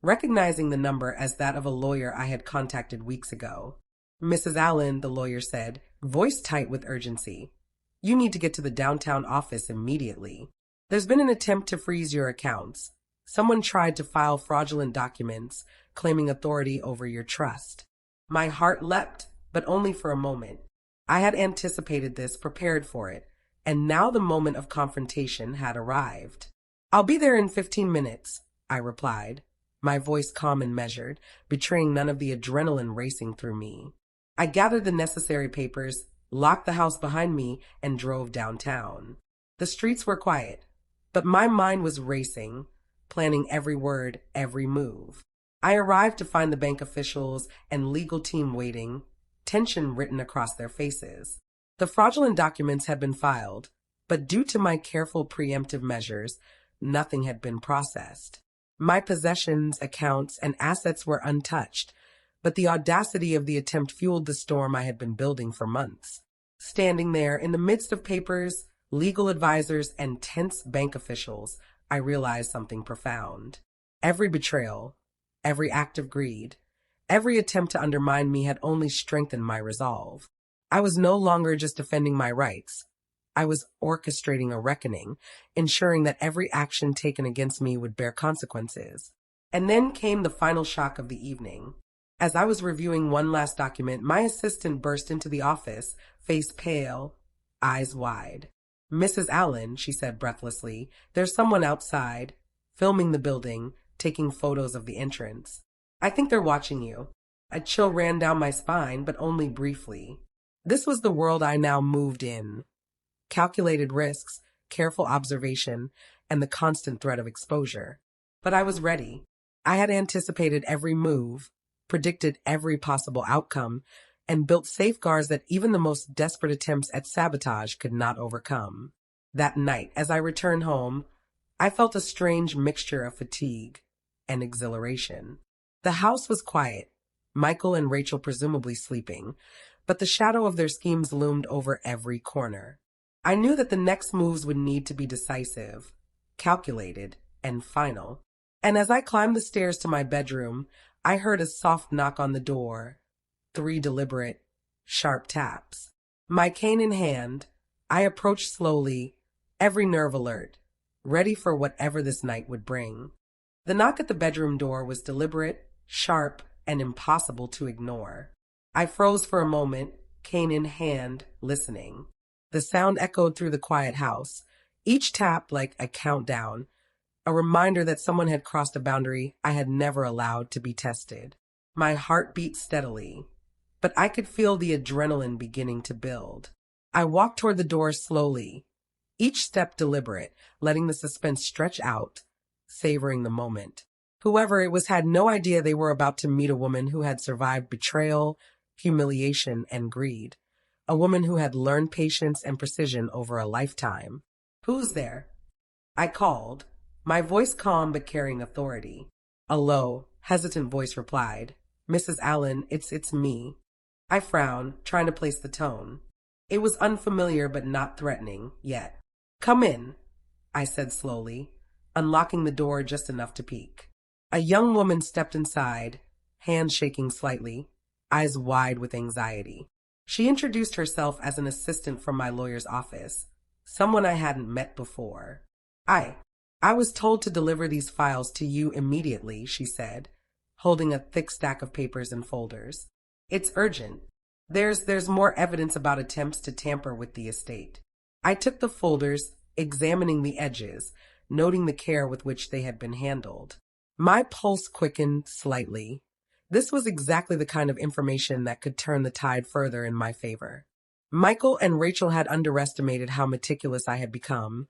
recognizing the number as that of a lawyer I had contacted weeks ago. "Mrs. Allen," the lawyer said, voice tight with urgency, "you need to get to the downtown office immediately. There's been an attempt to freeze your accounts. Someone tried to file fraudulent documents claiming authority over your trust." My heart leapt, but only for a moment. I had anticipated this, prepared for it, and now the moment of confrontation had arrived. "I'll be there in 15 minutes, I replied, my voice calm and measured, betraying none of the adrenaline racing through me. I gathered the necessary papers, locked the house behind me, and drove downtown. The streets were quiet, but my mind was racing, planning every word, every move. I arrived to find the bank officials and legal team waiting, tension written across their faces. The fraudulent documents had been filed, but due to my careful preemptive measures, nothing had been processed. My possessions, accounts, and assets were untouched, but the audacity of the attempt fueled the storm I had been building for months. Standing there in the midst of papers, legal advisors, and tense bank officials, I realized something profound. Every betrayal, every act of greed, every attempt to undermine me had only strengthened my resolve. I was no longer just defending my rights. I was orchestrating a reckoning, ensuring that every action taken against me would bear consequences. And then came the final shock of the evening. As I was reviewing one last document, my assistant burst into the office, face pale, eyes wide. "Mrs. Allen," she said breathlessly, "there's someone outside, filming the building, taking photos of the entrance. I think they're watching you." A chill ran down my spine, but only briefly. This was the world I now moved in. Calculated risks, careful observation, and the constant threat of exposure. But I was ready. I had anticipated every move, predicted every possible outcome, and built safeguards that even the most desperate attempts at sabotage could not overcome. That night, as I returned home, I felt a strange mixture of fatigue and exhilaration. The house was quiet, Michael and Rachel presumably sleeping, but the shadow of their schemes loomed over every corner. I knew that the next moves would need to be decisive, calculated, and final. And as I climbed the stairs to my bedroom, I heard a soft knock on the door, 3 deliberate, sharp taps. My cane in hand, I approached slowly, every nerve alert, ready for whatever this night would bring. The knock at the bedroom door was deliberate, sharp, and impossible to ignore. I froze for a moment, cane in hand, listening. The sound echoed through the quiet house, each tap like a countdown, a reminder that someone had crossed a boundary I had never allowed to be tested. My heart beat steadily, but I could feel the adrenaline beginning to build. I walked toward the door slowly, each step deliberate, letting the suspense stretch out, savoring the moment. Whoever it was had no idea they were about to meet a woman who had survived betrayal, humiliation, and greed. A woman who had learned patience and precision over a lifetime. "Who's there?" I called, my voice calm but carrying authority. A low, hesitant voice replied, "Mrs. Allen, it's me." I frowned, trying to place the tone. It was unfamiliar but not threatening, yet. "Come in," I said slowly, unlocking the door just enough to peek. A young woman stepped inside, hands shaking slightly, eyes wide with anxiety. She introduced herself as an assistant from my lawyer's office, someone I hadn't met before. I was told to deliver these files to you immediately," she said, holding a thick stack of papers and folders. "It's urgent. There's more evidence about attempts to tamper with the estate." I took the folders, examining the edges, noting the care with which they had been handled. My pulse quickened slightly. This was exactly the kind of information that could turn the tide further in my favor. Michael and Rachel had underestimated how meticulous I had become,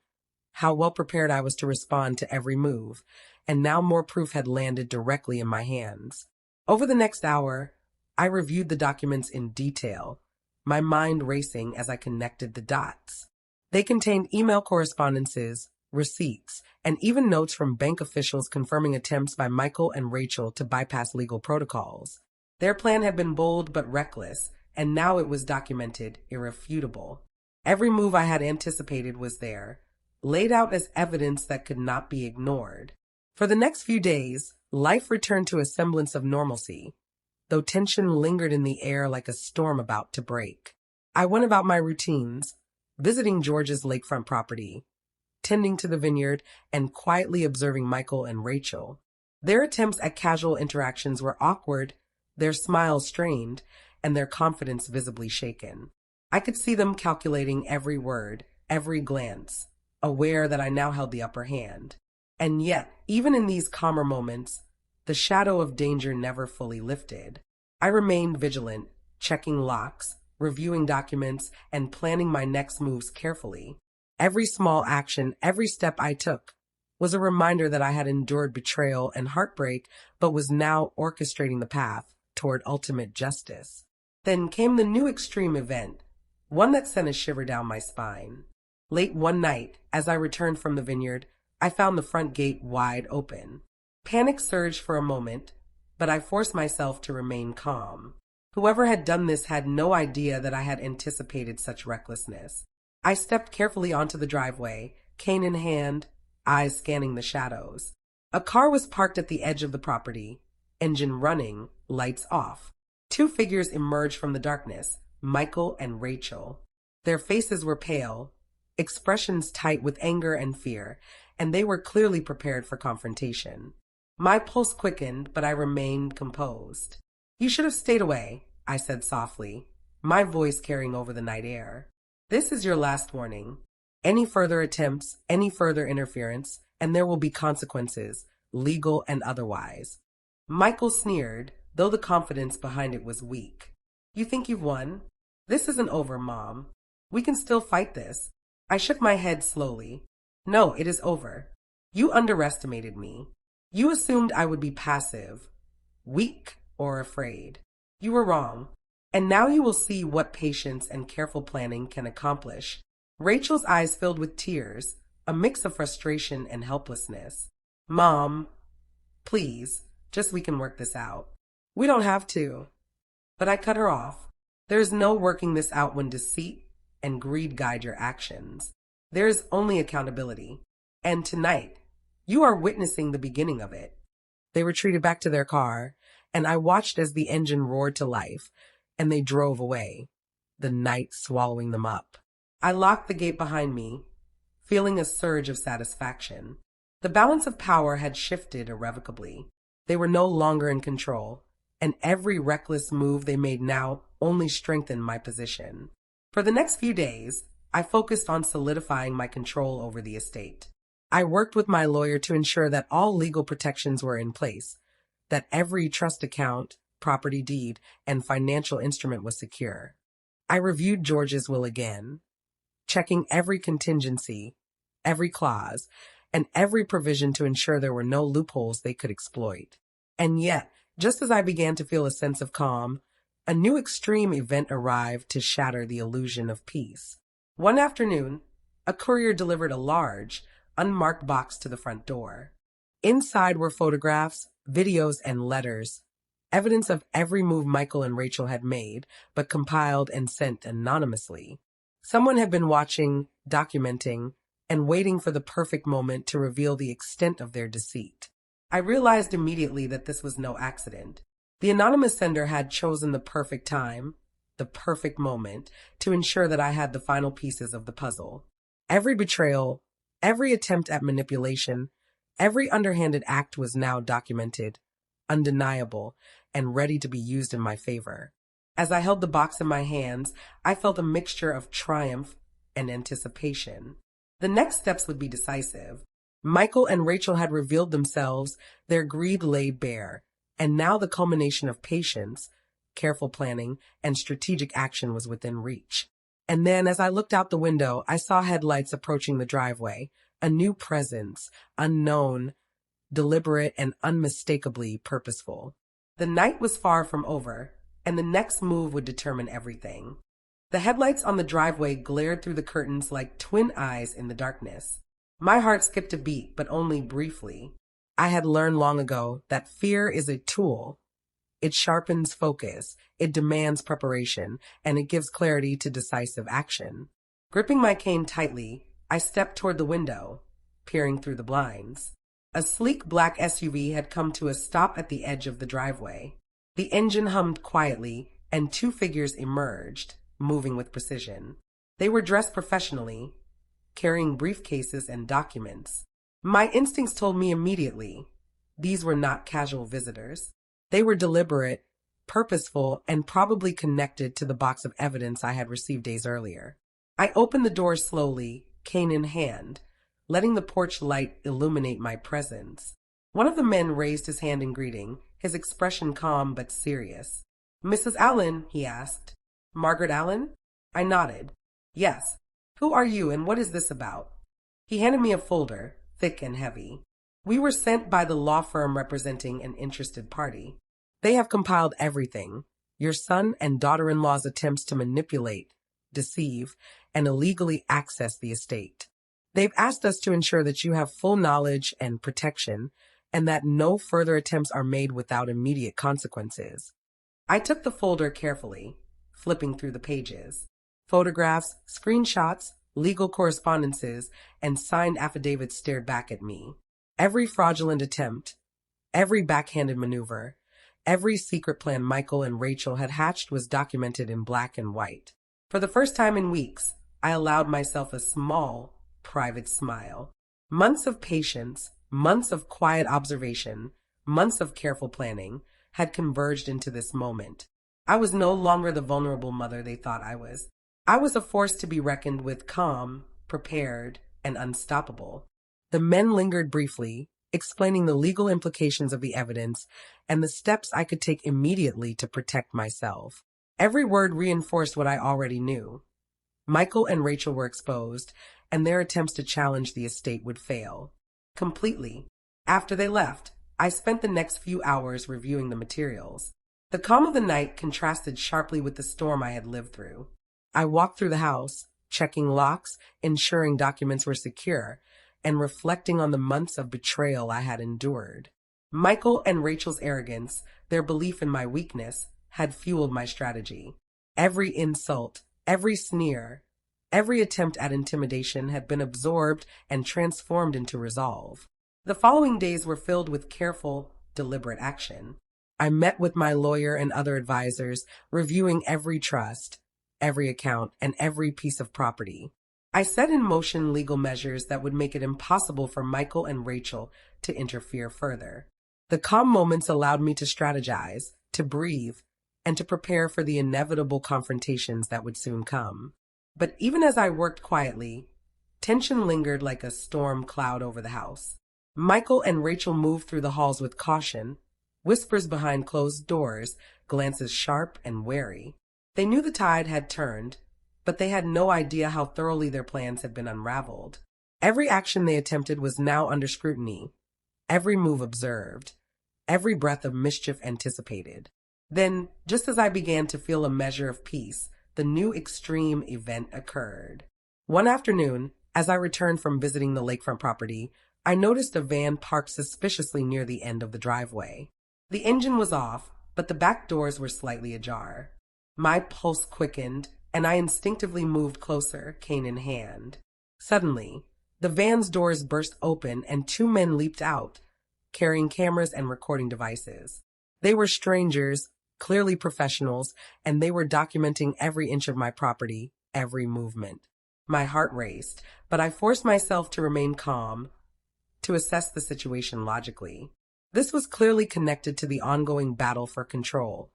how well prepared I was to respond to every move, and now more proof had landed directly in my hands. Over the next hour, I reviewed the documents in detail, my mind racing as I connected the dots. They contained email correspondences, receipts, and even notes from bank officials confirming attempts by Michael and Rachel to bypass legal protocols. Their plan had been bold but reckless, and now it was documented, irrefutable. Every move I had anticipated was there, laid out as evidence that could not be ignored. For the next few days, life returned to a semblance of normalcy, though tension lingered in the air like a storm about to break. I went about my routines, visiting George's lakefront property, tending to the vineyard, and quietly observing Michael and Rachel. Their attempts at casual interactions were awkward, their smiles strained, and their confidence visibly shaken. I could see them calculating every word, every glance, aware that I now held the upper hand. And yet, even in these calmer moments, the shadow of danger never fully lifted. I remained vigilant, checking locks, reviewing documents, and planning my next moves carefully. Every small action, every step I took, was a reminder that I had endured betrayal and heartbreak, but was now orchestrating the path toward ultimate justice. Then came the new extreme event, one that sent a shiver down my spine. Late one night, as I returned from the vineyard, I found the front gate wide open. Panic surged for a moment, but I forced myself to remain calm. Whoever had done this had no idea that I had anticipated such recklessness. I stepped carefully onto the driveway, cane in hand, eyes scanning the shadows. A car was parked at the edge of the property, engine running, lights off. Two figures emerged from the darkness, Michael and Rachel. Their faces were pale, expressions tight with anger and fear, and they were clearly prepared for confrontation. My pulse quickened, but I remained composed. "You should have stayed away," I said softly, my voice carrying over the night air. "This is your last warning. Any further attempts, any further interference, and there will be consequences, legal and otherwise." Michael sneered, though the confidence behind it was weak. "You think you've won? This isn't over, Mom. We can still fight this." I shook my head slowly. "No, it is over. You underestimated me. You assumed I would be passive, weak, or afraid. You were wrong. And now you will see what patience and careful planning can accomplish." Rachel's eyes filled with tears, a mix of frustration and helplessness. "Mom, please, just we can work this out." "We don't have to." But I cut her off. "There is no working this out when deceit and greed guide your actions. There is only accountability. And tonight, you are witnessing the beginning of it." They retreated back to their car, and I watched as the engine roared to life, and they drove away, the night swallowing them up. I locked the gate behind me, feeling a surge of satisfaction. The balance of power had shifted irrevocably. They were no longer in control, and every reckless move they made now only strengthened my position. For the next few days, I focused on solidifying my control over the estate. I worked with my lawyer to ensure that all legal protections were in place, that every trust account, property deed, and financial instrument was secure. I reviewed George's will again, checking every contingency, every clause, and every provision to ensure there were no loopholes they could exploit. And yet, just as I began to feel a sense of calm, a new extreme event arrived to shatter the illusion of peace. One afternoon, a courier delivered a large, unmarked box to the front door. Inside were photographs, videos, and letters, evidence of every move Michael and Rachel had made, but compiled and sent anonymously. Someone had been watching, documenting, and waiting for the perfect moment to reveal the extent of their deceit. I realized immediately that this was no accident. The anonymous sender had chosen the perfect time, the perfect moment, to ensure that I had the final pieces of the puzzle. Every betrayal, every attempt at manipulation, every underhanded act was now documented, undeniable, and ready to be used in my favor. As I held the box in my hands, I felt a mixture of triumph and anticipation. The next steps would be decisive. Michael and Rachel had revealed themselves, their greed laid bare, and now the culmination of patience, careful planning, and strategic action was within reach. And then, as I looked out the window, I saw headlights approaching the driveway, a new presence, unknown, deliberate, and unmistakably purposeful. The night was far from over, and the next move would determine everything. The headlights on the driveway glared through the curtains like twin eyes in the darkness. My heart skipped a beat, but only briefly. I had learned long ago that fear is a tool. It sharpens focus, it demands preparation, and it gives clarity to decisive action. Gripping my cane tightly, I stepped toward the window, peering through the blinds. A sleek black SUV had come to a stop at the edge of the driveway. The engine hummed quietly, and two figures emerged, moving with precision. They were dressed professionally, carrying briefcases and documents. My instincts told me immediately, these were not casual visitors. They were deliberate, purposeful, and probably connected to the box of evidence I had received days earlier. I opened the door slowly, cane in hand, letting the porch light illuminate my presence. One of the men raised his hand in greeting, his expression calm but serious. "Mrs. Allen?" he asked. "Margaret Allen?" I nodded. "Yes. Who are you and what is this about?" He handed me a folder, thick and heavy. "We were sent by the law firm representing an interested party. They have compiled everything. Your son and daughter-in-law's attempts to manipulate, deceive, and illegally access the estate. They've asked us to ensure that you have full knowledge and protection, and that no further attempts are made without immediate consequences." I took the folder carefully, flipping through the pages. Photographs, screenshots, legal correspondences, and signed affidavits stared back at me. Every fraudulent attempt, every backhanded maneuver, every secret plan Michael and Rachel had hatched was documented in black and white. For the first time in weeks, I allowed myself a small, private smile. Months of patience, months of quiet observation, months of careful planning had converged into this moment. I was no longer the vulnerable mother they thought I was. I was a force to be reckoned with, calm, prepared, and unstoppable. The men lingered briefly, explaining the legal implications of the evidence and the steps I could take immediately to protect myself. Every word reinforced what I already knew. Michael and Rachel were exposed, and their attempts to challenge the estate would fail. Completely. After they left, I spent the next few hours reviewing the materials. The calm of the night contrasted sharply with the storm I had lived through. I walked through the house, checking locks, ensuring documents were secure, and reflecting on the months of betrayal I had endured. Michael and Rachel's arrogance, their belief in my weakness, had fueled my strategy. Every insult, every sneer, every attempt at intimidation had been absorbed and transformed into resolve. The following days were filled with careful, deliberate action. I met with my lawyer and other advisors, reviewing every trust, every account, and every piece of property. I set in motion legal measures that would make it impossible for Michael and Rachel to interfere further. The calm moments allowed me to strategize, to breathe, and to prepare for the inevitable confrontations that would soon come. But even as I worked quietly, tension lingered like a storm cloud over the house. Michael and Rachel moved through the halls with caution, whispers behind closed doors, glances sharp and wary. They knew the tide had turned, but they had no idea how thoroughly their plans had been unraveled. Every action they attempted was now under scrutiny, every move observed, every breath of mischief anticipated. Then, just as I began to feel a measure of peace, the new extreme event occurred. One afternoon, as I returned from visiting the lakefront property, I noticed a van parked suspiciously near the end of the driveway. The engine was off, but the back doors were slightly ajar. My pulse quickened, and I instinctively moved closer, cane in hand. Suddenly, the van's doors burst open and two men leaped out, carrying cameras and recording devices. They were strangers, clearly professionals, and they were documenting every inch of my property, every movement. My heart raced, but I forced myself to remain calm, to assess the situation logically. This was clearly connected to the ongoing battle for control,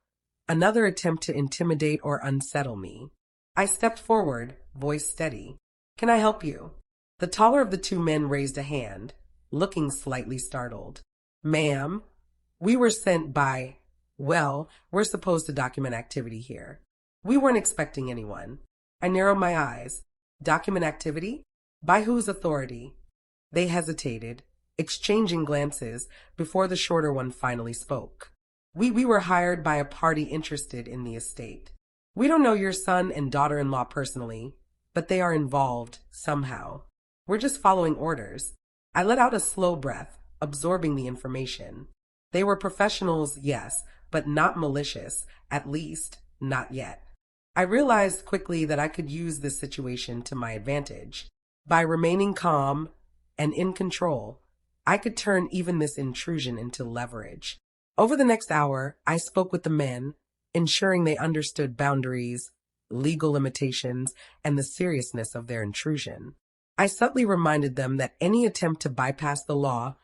another attempt to intimidate or unsettle me. I stepped forward, voice steady. "Can I help you?" The taller of the two men raised a hand, looking slightly startled. "Ma'am, we were sent by, well, we're supposed to document activity here. We weren't expecting anyone." I narrowed my eyes. "Document activity? By whose authority?" They hesitated, exchanging glances before the shorter one finally spoke. We were hired by a party interested in the estate. We don't know your son and daughter-in-law personally, but they are involved somehow. We're just following orders. I let out a slow breath, absorbing the information. They were professionals, yes, but not malicious, at least not yet. I realized quickly that I could use this situation to my advantage. By remaining calm and in control, I could turn even this intrusion into leverage. Over the next hour, I spoke with the men, ensuring they understood boundaries, legal limitations, and the seriousness of their intrusion. I subtly reminded them that any attempt to bypass the law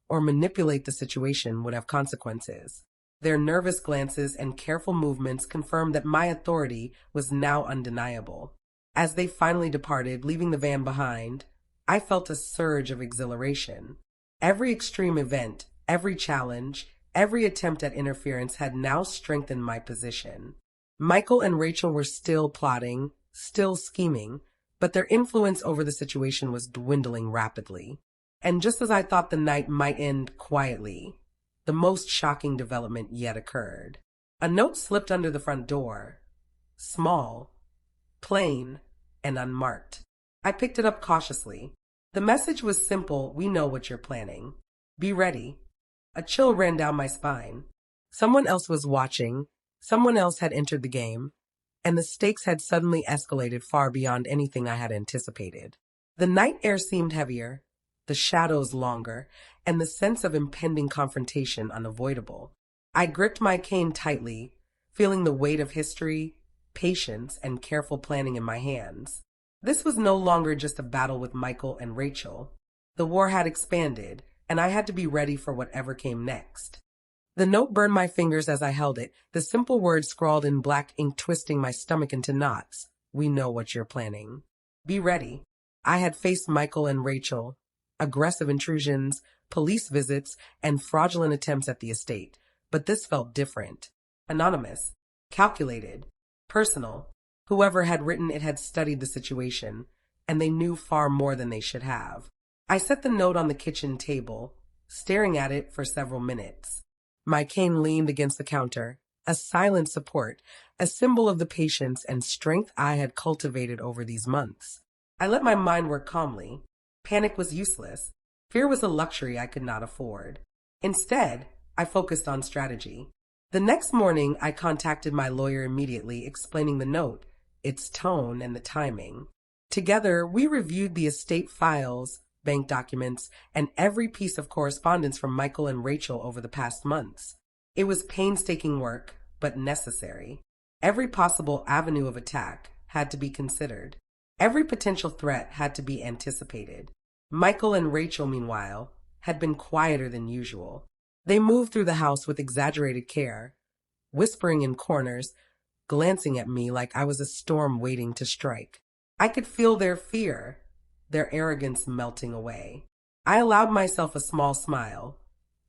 or manipulate the situation would have consequences. Their nervous glances and careful movements confirmed that my authority was now undeniable. As they finally departed, leaving the van behind, I felt a surge of exhilaration. Every extreme event, every challenge, every attempt at interference had now strengthened my position. Michael and Rachel were still plotting, still scheming, but their influence over the situation was dwindling rapidly. And just as I thought the night might end quietly, the most shocking development yet occurred. A note slipped under the front door. Small, plain, and unmarked. I picked it up cautiously. The message was simple: we know what you're planning. Be ready. A chill ran down my spine. Someone else was watching, someone else had entered the game, and the stakes had suddenly escalated far beyond anything I had anticipated. The night air seemed heavier, the shadows longer, and the sense of impending confrontation unavoidable. I gripped my cane tightly, feeling the weight of history, patience, and careful planning in my hands. This was no longer just a battle with Michael and Rachel. The war had expanded, and I had to be ready for whatever came next. The note burned my fingers as I held it, the simple words scrawled in black ink twisting my stomach into knots. We know what you're planning. Be ready. I had faced Michael and Rachel, aggressive intrusions, police visits, and fraudulent attempts at the estate, but this felt different. Anonymous, calculated, personal. Whoever had written it had studied the situation, and they knew far more than they should have. I set the note on the kitchen table, staring at it for several minutes. My cane leaned against the counter, a silent support, a symbol of the patience and strength I had cultivated over these months. I let my mind work calmly. Panic was useless. Fear was a luxury I could not afford. Instead, I focused on strategy. The next morning, I contacted my lawyer immediately, explaining the note, its tone, and the timing. Together, we reviewed the estate files, bank documents, and every piece of correspondence from Michael and Rachel over the past months. It was painstaking work, but necessary. Every possible avenue of attack had to be considered. Every potential threat had to be anticipated. Michael and Rachel, meanwhile, had been quieter than usual. They moved through the house with exaggerated care, whispering in corners, glancing at me like I was a storm waiting to strike. I could feel their fear, their arrogance melting away. I allowed myself a small smile.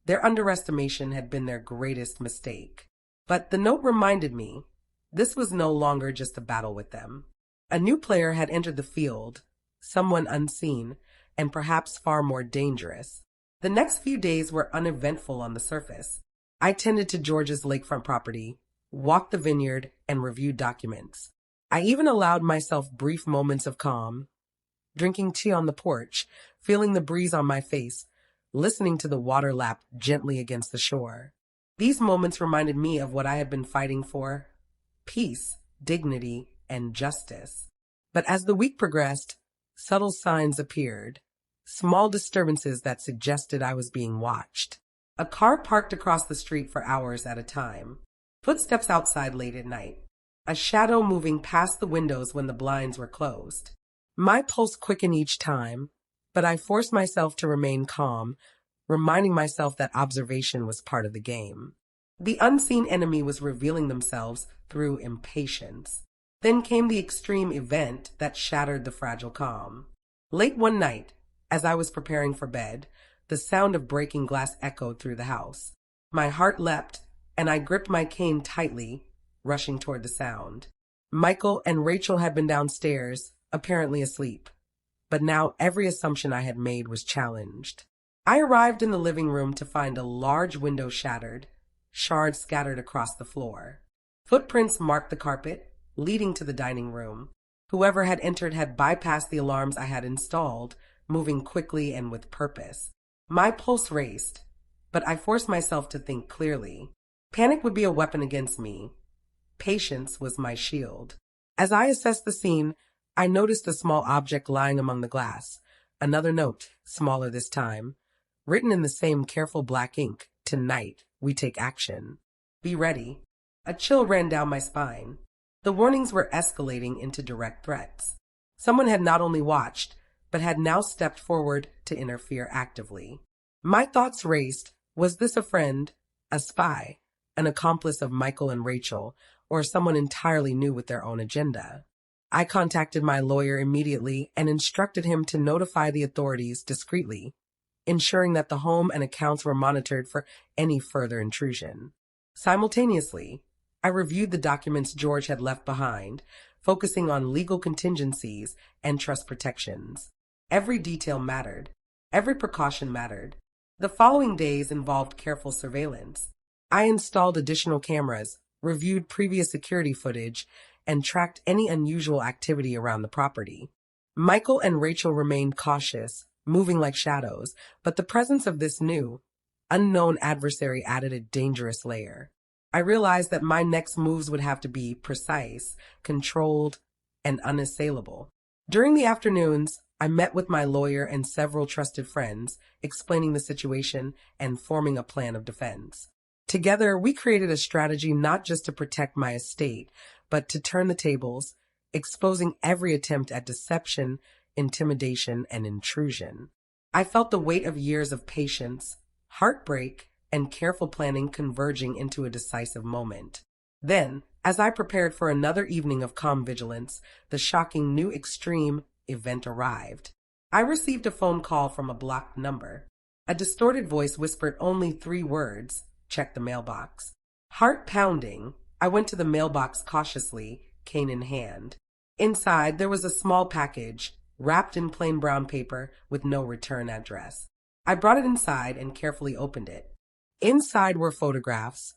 Their underestimation had been their greatest mistake. But the note reminded me, this was no longer just a battle with them. A new player had entered the field, someone unseen, and perhaps far more dangerous. The next few days were uneventful on the surface. I tended to George's lakefront property, walked the vineyard, and reviewed documents. I even allowed myself brief moments of calm, drinking tea on the porch, feeling the breeze on my face, listening to the water lap gently against the shore. These moments reminded me of what I had been fighting for: peace, dignity, and justice. But as the week progressed, subtle signs appeared, small disturbances that suggested I was being watched. A car parked across the street for hours at a time. Footsteps outside late at night. A shadow moving past the windows when the blinds were closed. My pulse quickened each time, but I forced myself to remain calm, reminding myself that observation was part of the game. The unseen enemy was revealing themselves through impatience. Then came the extreme event that shattered the fragile calm. Late one night, as I was preparing for bed, the sound of breaking glass echoed through the house. My heart leapt, and I gripped my cane tightly, rushing toward the sound. Michael and Rachel had been downstairs, apparently asleep. But now every assumption I had made was challenged. I arrived in the living room to find a large window shattered, shards scattered across the floor. Footprints marked the carpet, leading to the dining room. Whoever had entered had bypassed the alarms I had installed, moving quickly and with purpose. My pulse raced, but I forced myself to think clearly. Panic would be a weapon against me. Patience was my shield. As I assessed the scene, I noticed a small object lying among the glass. Another note, smaller this time, written in the same careful black ink. Tonight, we take action. Be ready. A chill ran down my spine. The warnings were escalating into direct threats. Someone had not only watched, but had now stepped forward to interfere actively. My thoughts raced. Was this a friend, a spy, an accomplice of Michael and Rachel, or someone entirely new with their own agenda? I contacted my lawyer immediately and instructed him to notify the authorities discreetly, ensuring that the home and accounts were monitored for any further intrusion. Simultaneously, I reviewed the documents George had left behind, focusing on legal contingencies and trust protections. Every detail mattered. Every precaution mattered. The following days involved careful surveillance. I installed additional cameras, reviewed previous security footage, and tracked any unusual activity around the property. Michael and Rachel remained cautious, moving like shadows, but the presence of this new, unknown adversary added a dangerous layer. I realized that my next moves would have to be precise, controlled, and unassailable. During the afternoons, I met with my lawyer and several trusted friends, explaining the situation and forming a plan of defense. Together, we created a strategy not just to protect my estate, but to turn the tables, exposing every attempt at deception, intimidation, and intrusion. I felt the weight of years of patience, heartbreak, and careful planning converging into a decisive moment. Then, as I prepared for another evening of calm vigilance, the shocking new extreme event arrived. I received a phone call from a blocked number. A distorted voice whispered only 3 words, "Check the mailbox." Heart pounding, I went to the mailbox cautiously, cane in hand. Inside, there was a small package, wrapped in plain brown paper with no return address. I brought it inside and carefully opened it. Inside were photographs,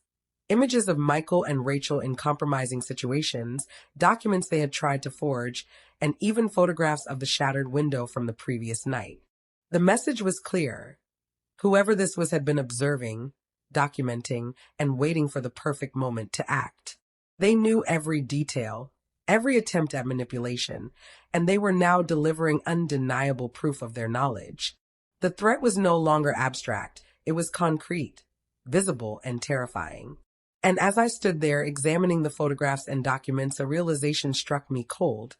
images of Michael and Rachel in compromising situations, documents they had tried to forge, and even photographs of the shattered window from the previous night. The message was clear. Whoever this was had been observing, documenting, and waiting for the perfect moment to act. They knew every detail, every attempt at manipulation, and they were now delivering undeniable proof of their knowledge. The threat was no longer abstract. It was concrete, visible, and terrifying. And as I stood there examining the photographs and documents, a realization struck me cold.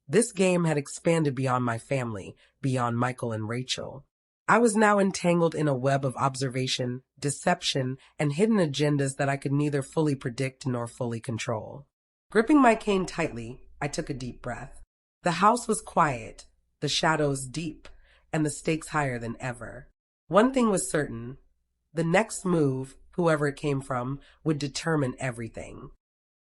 This game had expanded beyond my family, beyond Michael and Rachel. I was now entangled in a web of observation, deception, and hidden agendas that I could neither fully predict nor fully control. Gripping my cane tightly, I took a deep breath. The house was quiet, the shadows deep, and the stakes higher than ever. One thing was certain. The next move, whoever it came from, would determine everything.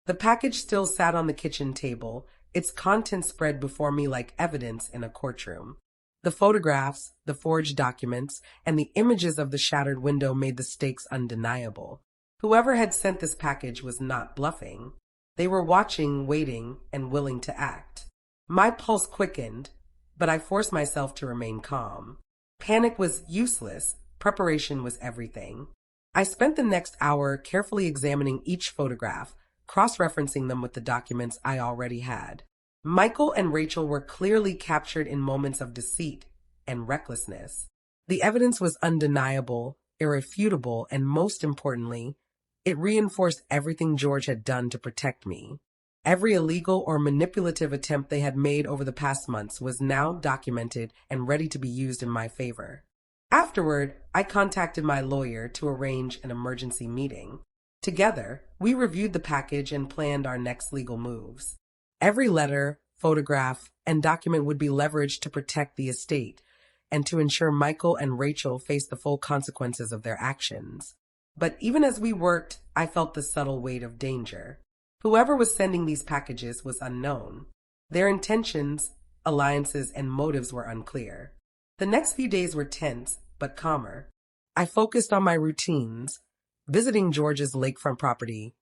The package still sat on the kitchen table, its contents spread before me like evidence in a courtroom. The photographs, the forged documents, and the images of the shattered window made the stakes undeniable. Whoever had sent this package was not bluffing. They were watching, waiting, and willing to act. My pulse quickened, but I forced myself to remain calm. Panic was useless. Preparation was everything. I spent the next hour carefully examining each photograph, cross-referencing them with the documents I already had. Michael and Rachel were clearly captured in moments of deceit and recklessness. The evidence was undeniable, irrefutable, and most importantly, it reinforced everything George had done to protect me. Every illegal or manipulative attempt they had made over the past months was now documented and ready to be used in my favor. Afterward, I contacted my lawyer to arrange an emergency meeting. Together, we reviewed the package and planned our next legal moves. Every letter, photograph, and document would be leveraged to protect the estate and to ensure Michael and Rachel faced the full consequences of their actions. But even as we worked, I felt the subtle weight of danger. Whoever was sending these packages was unknown. Their intentions, alliances, and motives were unclear. The next few days were tense, but calmer. I focused on my routines, visiting George's lakefront property,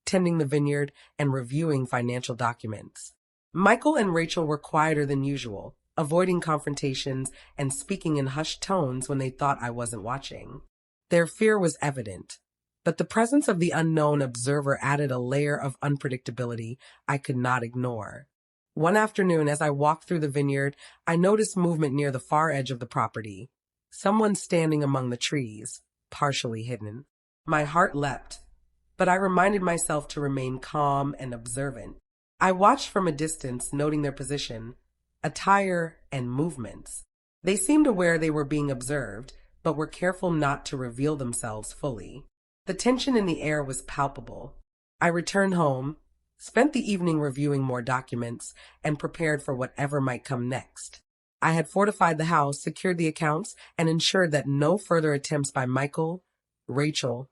tending the vineyard, and reviewing financial documents. Michael and Rachel were quieter than usual, avoiding confrontations and speaking in hushed tones when they thought I wasn't watching. Their fear was evident, but the presence of the unknown observer added a layer of unpredictability I could not ignore. One afternoon, as I walked through the vineyard, I noticed movement near the far edge of the property. Someone standing among the trees, partially hidden. My heart leapt, but I reminded myself to remain calm and observant. I watched from a distance, noting their position, attire, and movements. They seemed aware they were being observed, but were careful not to reveal themselves fully. The tension in the air was palpable. I returned home, spent the evening reviewing more documents, and prepared for whatever might come next. I had fortified the house, secured the accounts, and ensured that no further attempts by Michael, Rachel,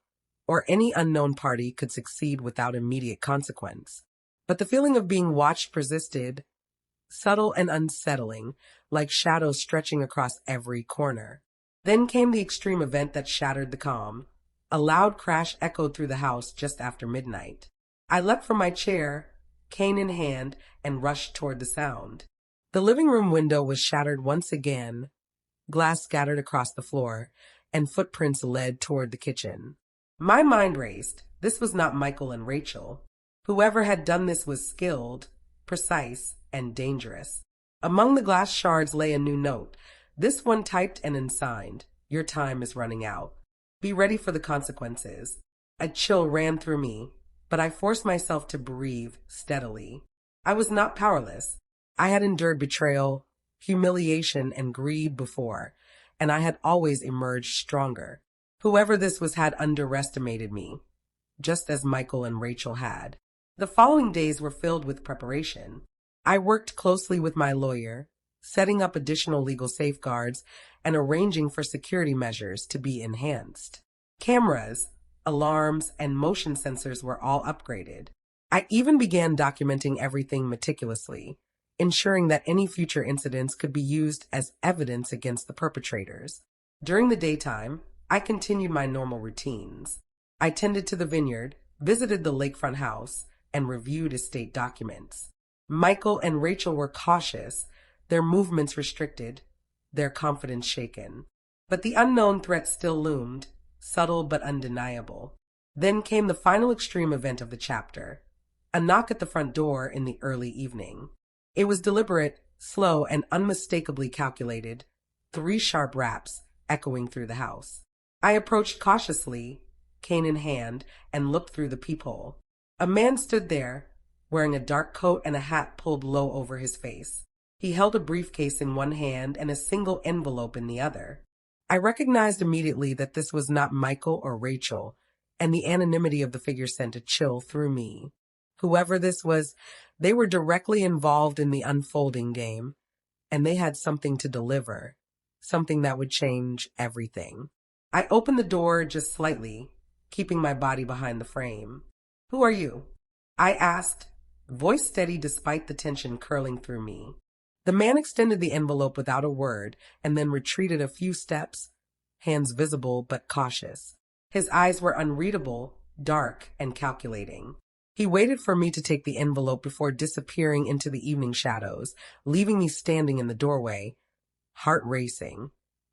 or any unknown party could succeed without immediate consequence. But the feeling of being watched persisted, subtle and unsettling, like shadows stretching across every corner. Then came the extreme event that shattered the calm. A loud crash echoed through the house just after midnight. I leapt from my chair, cane in hand, and rushed toward the sound. The living room window was shattered once again, glass scattered across the floor, and footprints led toward the kitchen. My mind raced. This was not Michael and Rachel. Whoever had done this was skilled, precise, and dangerous. Among the glass shards lay a new note, this one typed and unsigned. Your time is running out. Be ready for the consequences. A chill ran through me, but I forced myself to breathe steadily. I was not powerless. I had endured betrayal, humiliation, and greed before, and I had always emerged stronger. Whoever this was had underestimated me, just as Michael and Rachel had. The following days were filled with preparation. I worked closely with my lawyer, setting up additional legal safeguards and arranging for security measures to be enhanced. Cameras, alarms, and motion sensors were all upgraded. I even began documenting everything meticulously, ensuring that any future incidents could be used as evidence against the perpetrators. During the daytime, I continued my normal routines. I tended to the vineyard, visited the lakefront house, and reviewed estate documents. Michael and Rachel were cautious, their movements restricted, their confidence shaken. But the unknown threat still loomed, subtle but undeniable. Then came the final extreme event of the chapter, a knock at the front door in the early evening. It was deliberate, slow, and unmistakably calculated, 3 sharp raps echoing through the house. I approached cautiously, cane in hand, and looked through the peephole. A man stood there, wearing a dark coat and a hat pulled low over his face. He held a briefcase in one hand and a single envelope in the other. I recognized immediately that this was not Michael or Rachel, and the anonymity of the figure sent a chill through me. Whoever this was, they were directly involved in the unfolding game, and they had something to deliver, something that would change everything. I opened the door just slightly, keeping my body behind the frame. "Who are you?" I asked, voice steady despite the tension curling through me. The man extended the envelope without a word and then retreated a few steps, hands visible but cautious. His eyes were unreadable, dark, and calculating. He waited for me to take the envelope before disappearing into the evening shadows, leaving me standing in the doorway, heart racing,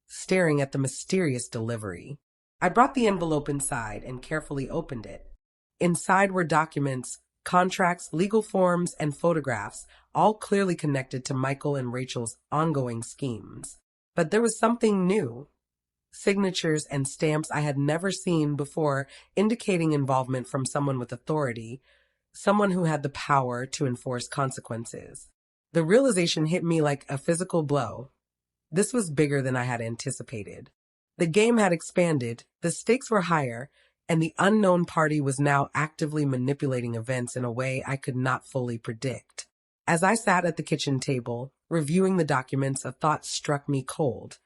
staring at the mysterious delivery. I brought the envelope inside and carefully opened it. Inside were documents, contracts, legal forms, and photographs, all clearly connected to Michael and Rachel's ongoing schemes. But there was something new. Signatures and stamps I had never seen before, indicating involvement from someone with authority, someone who had the power to enforce consequences. The realization hit me like a physical blow. This was bigger than I had anticipated. The game had expanded, the stakes were higher, and the unknown party was now actively manipulating events in a way I could not fully predict. As I sat at the kitchen table, reviewing the documents, a thought struck me cold.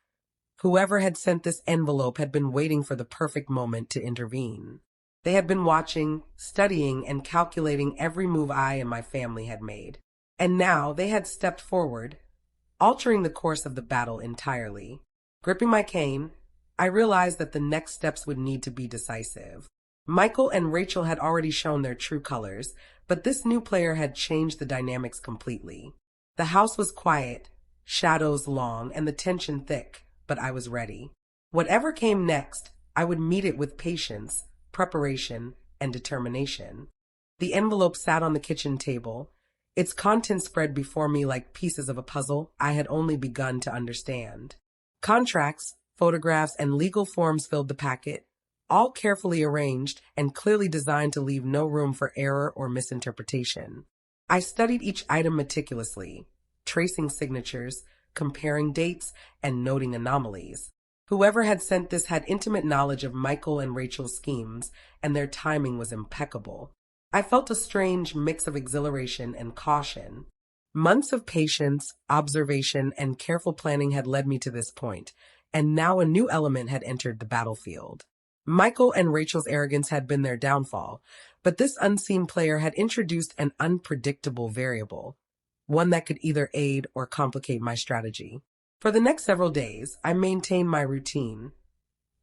Whoever had sent this envelope had been waiting for the perfect moment to intervene. They had been watching, studying, and calculating every move I and my family had made. And now they had stepped forward, altering the course of the battle entirely. Gripping my cane, I realized that the next steps would need to be decisive. Michael and Rachel had already shown their true colors, but this new player had changed the dynamics completely. The house was quiet, shadows long, and the tension thick, but I was ready. Whatever came next, I would meet it with patience, preparation, and determination. The envelope sat on the kitchen table, its contents spread before me like pieces of a puzzle I had only begun to understand. Contracts, photographs, and legal forms filled the packet, all carefully arranged and clearly designed to leave no room for error or misinterpretation. I studied each item meticulously, tracing signatures, comparing dates, and noting anomalies. Whoever had sent this had intimate knowledge of Michael and Rachel's schemes, and their timing was impeccable. I felt a strange mix of exhilaration and caution. Months of patience, observation, and careful planning had led me to this point, and now a new element had entered the battlefield. Michael and Rachel's arrogance had been their downfall, but this unseen player had introduced an unpredictable variable, one that could either aid or complicate my strategy. For the next several days, I maintained my routine,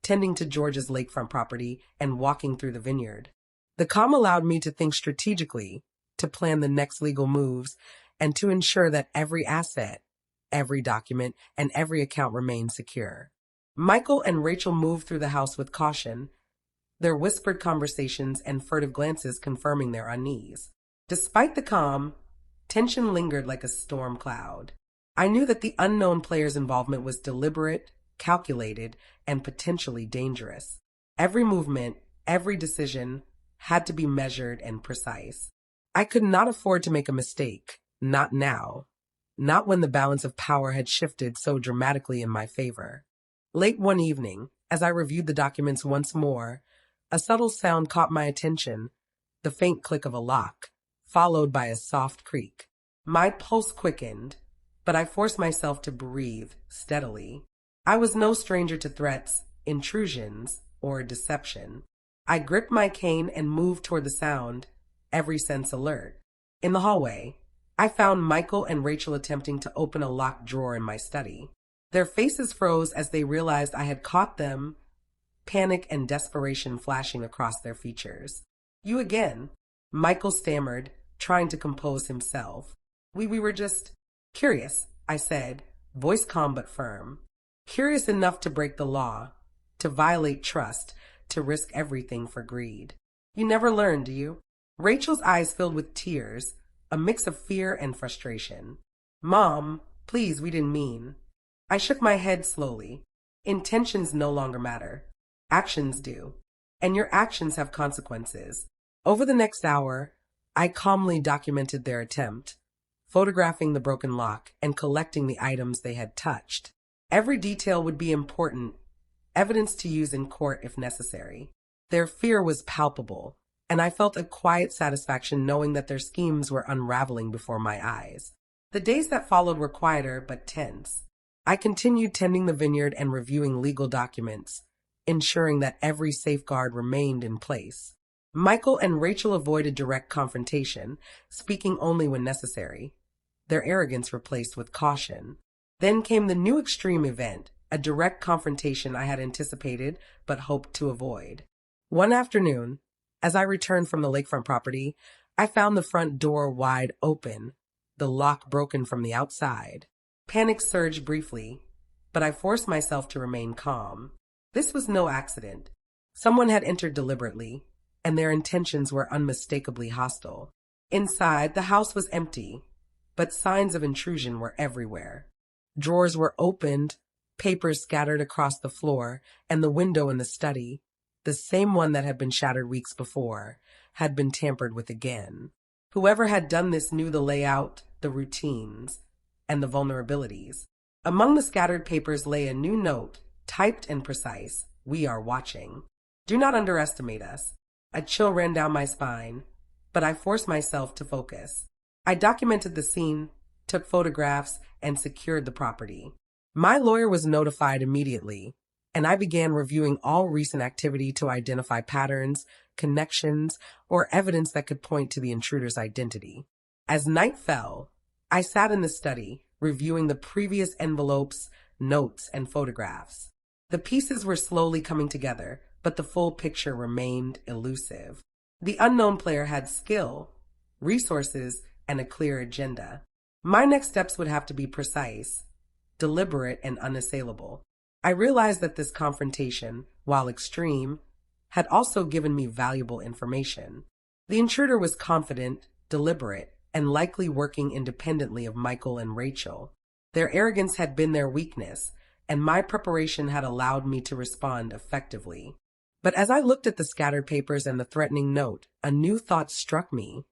tending to George's lakefront property and walking through the vineyard. The calm allowed me to think strategically, to plan the next legal moves, and to ensure that every asset, every document, and every account remained secure. Michael and Rachel moved through the house with caution, their whispered conversations and furtive glances confirming their unease. Despite the calm, tension lingered like a storm cloud. I knew that the unknown player's involvement was deliberate, calculated, and potentially dangerous. Every movement, every decision, had to be measured and precise. I could not afford to make a mistake, not now, not when the balance of power had shifted so dramatically in my favor. Late one evening, as I reviewed the documents once more, a subtle sound caught my attention, the faint click of a lock, followed by a soft creak. My pulse quickened, but I forced myself to breathe steadily. I was no stranger to threats, intrusions, or deception. I gripped my cane and moved toward the sound, every sense alert. In the hallway, I found Michael and Rachel attempting to open a locked drawer in my study. Their faces froze as they realized I had caught them, panic and desperation flashing across their features. "You again," Michael stammered, trying to compose himself. We were just curious," I said, voice calm but firm. "Curious enough to break the law, to violate trust, to risk everything for greed. You never learn, do you?" Rachel's eyes filled with tears, a mix of fear and frustration. "Mom, please, we didn't mean." I shook my head slowly. Intentions no longer matter. Actions do. And your actions have consequences. Over the next hour, I calmly documented their attempt, photographing the broken lock and collecting the items they had touched. Every detail would be important, evidence to use in court if necessary. Their fear was palpable, and I felt a quiet satisfaction knowing that their schemes were unraveling before my eyes. The days that followed were quieter but tense. I continued tending the vineyard and reviewing legal documents, ensuring that every safeguard remained in place. Michael and Rachel avoided direct confrontation, speaking only when necessary, their arrogance replaced with caution. Then came the new extreme event, a direct confrontation I had anticipated but hoped to avoid. One afternoon, as I returned from the lakefront property, I found the front door wide open, the lock broken from the outside. Panic surged briefly, but I forced myself to remain calm. This was no accident. Someone had entered deliberately, and their intentions were unmistakably hostile. Inside, the house was empty, but signs of intrusion were everywhere. Drawers were opened, papers scattered across the floor, and the window in the study, the same one that had been shattered weeks before, had been tampered with again. Whoever had done this knew the layout, the routines, and the vulnerabilities. Among the scattered papers lay a new note, typed and precise: "We are watching. Do not underestimate us." A chill ran down my spine, but I forced myself to focus. I documented the scene, took photographs, and secured the property. My lawyer was notified immediately, and I began reviewing all recent activity to identify patterns, connections, or evidence that could point to the intruder's identity. As night fell, I sat in the study, reviewing the previous envelopes, notes, and photographs. The pieces were slowly coming together, but the full picture remained elusive. The unknown player had skill, resources, and a clear agenda. My next steps would have to be precise, deliberate, and unassailable. I realized that this confrontation, while extreme, had also given me valuable information. The intruder was confident, deliberate, and likely working independently of Michael and Rachel. Their arrogance had been their weakness, and my preparation had allowed me to respond effectively. But as I looked at the scattered papers and the threatening note, a new thought struck me.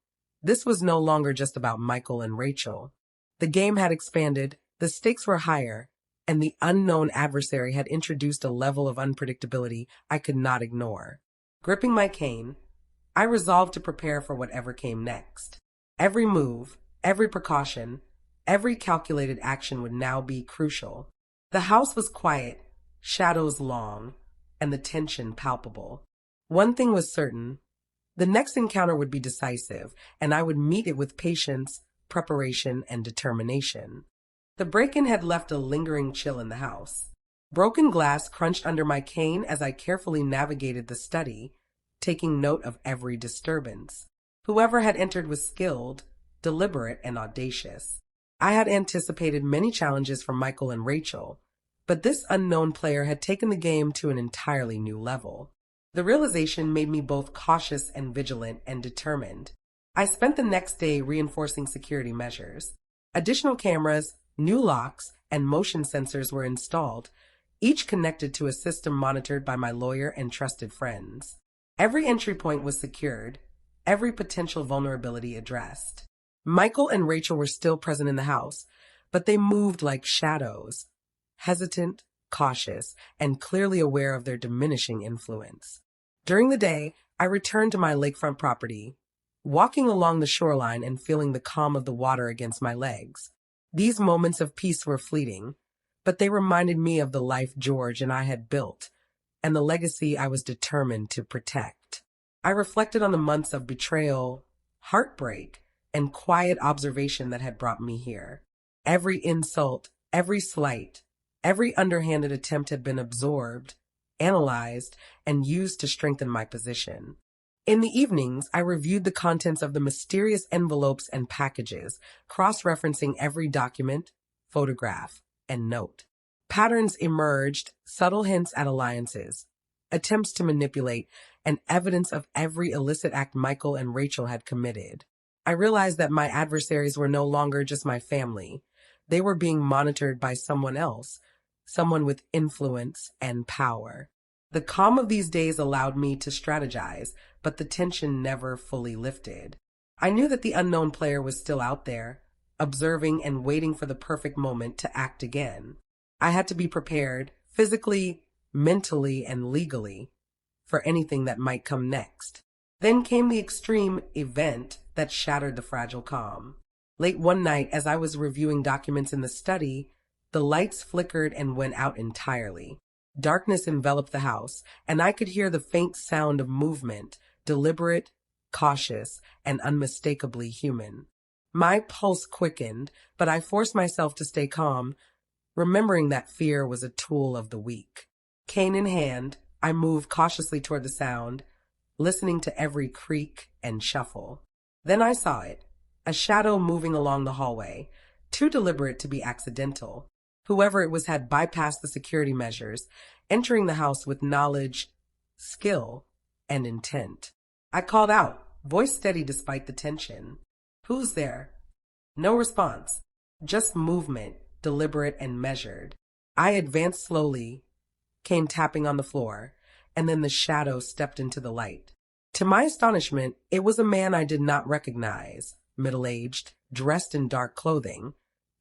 This was no longer just about Michael and Rachel. The game had expanded, the stakes were higher, and the unknown adversary had introduced a level of unpredictability I could not ignore. Gripping my cane, I resolved to prepare for whatever came next. Every move, every precaution, every calculated action would now be crucial. The house was quiet, shadows long, and the tension palpable. One thing was certain: the next encounter would be decisive, and I would meet it with patience, preparation, and determination. The break-in had left a lingering chill in the house. Broken glass crunched under my cane as I carefully navigated the study, taking note of every disturbance. Whoever had entered was skilled, deliberate, and audacious. I had anticipated many challenges from Michael and Rachel, but this unknown player had taken the game to an entirely new level. The realization made me both cautious and vigilant and determined. I spent the next day reinforcing security measures. Additional cameras, new locks, and motion sensors were installed, each connected to a system monitored by my lawyer and trusted friends. Every entry point was secured, every potential vulnerability addressed. Michael and Rachel were still present in the house, but they moved like shadows, hesitant, cautious, and clearly aware of their diminishing influence. During the day, I returned to my lakefront property, walking along the shoreline and feeling the calm of the water against my legs. These moments of peace were fleeting, but they reminded me of the life George and I had built, and the legacy I was determined to protect. I reflected on the months of betrayal, heartbreak, and quiet observation that had brought me here. Every insult, every slight, every underhanded attempt had been absorbed, analyzed, and used to strengthen my position. In the evenings, I reviewed the contents of the mysterious envelopes and packages, cross-referencing every document, photograph, and note. Patterns emerged, subtle hints at alliances, attempts to manipulate, and evidence of every illicit act Michael and Rachel had committed. I realized that my adversaries were no longer just my family. They were being monitored by someone else, someone with influence and power. The calm of these days allowed me to strategize, but the tension never fully lifted. I knew that the unknown player was still out there, observing and waiting for the perfect moment to act again. I had to be prepared, physically, mentally, and legally, for anything that might come next. Then came the extreme event that shattered the fragile calm. Late one night, as I was reviewing documents in the study, the lights flickered and went out entirely. Darkness enveloped the house, and I could hear the faint sound of movement, deliberate, cautious, and unmistakably human. My pulse quickened, but I forced myself to stay calm, remembering that fear was a tool of the weak. Cane in hand, I moved cautiously toward the sound, listening to every creak and shuffle. Then I saw it, a shadow moving along the hallway, too deliberate to be accidental. Whoever it was had bypassed the security measures, entering the house with knowledge, skill, and intent. I called out, voice steady despite the tension. "Who's there?" No response, just movement, deliberate and measured. I advanced slowly, cane tapping on the floor, and then the shadow stepped into the light. To my astonishment, it was a man I did not recognize, middle-aged, dressed in dark clothing,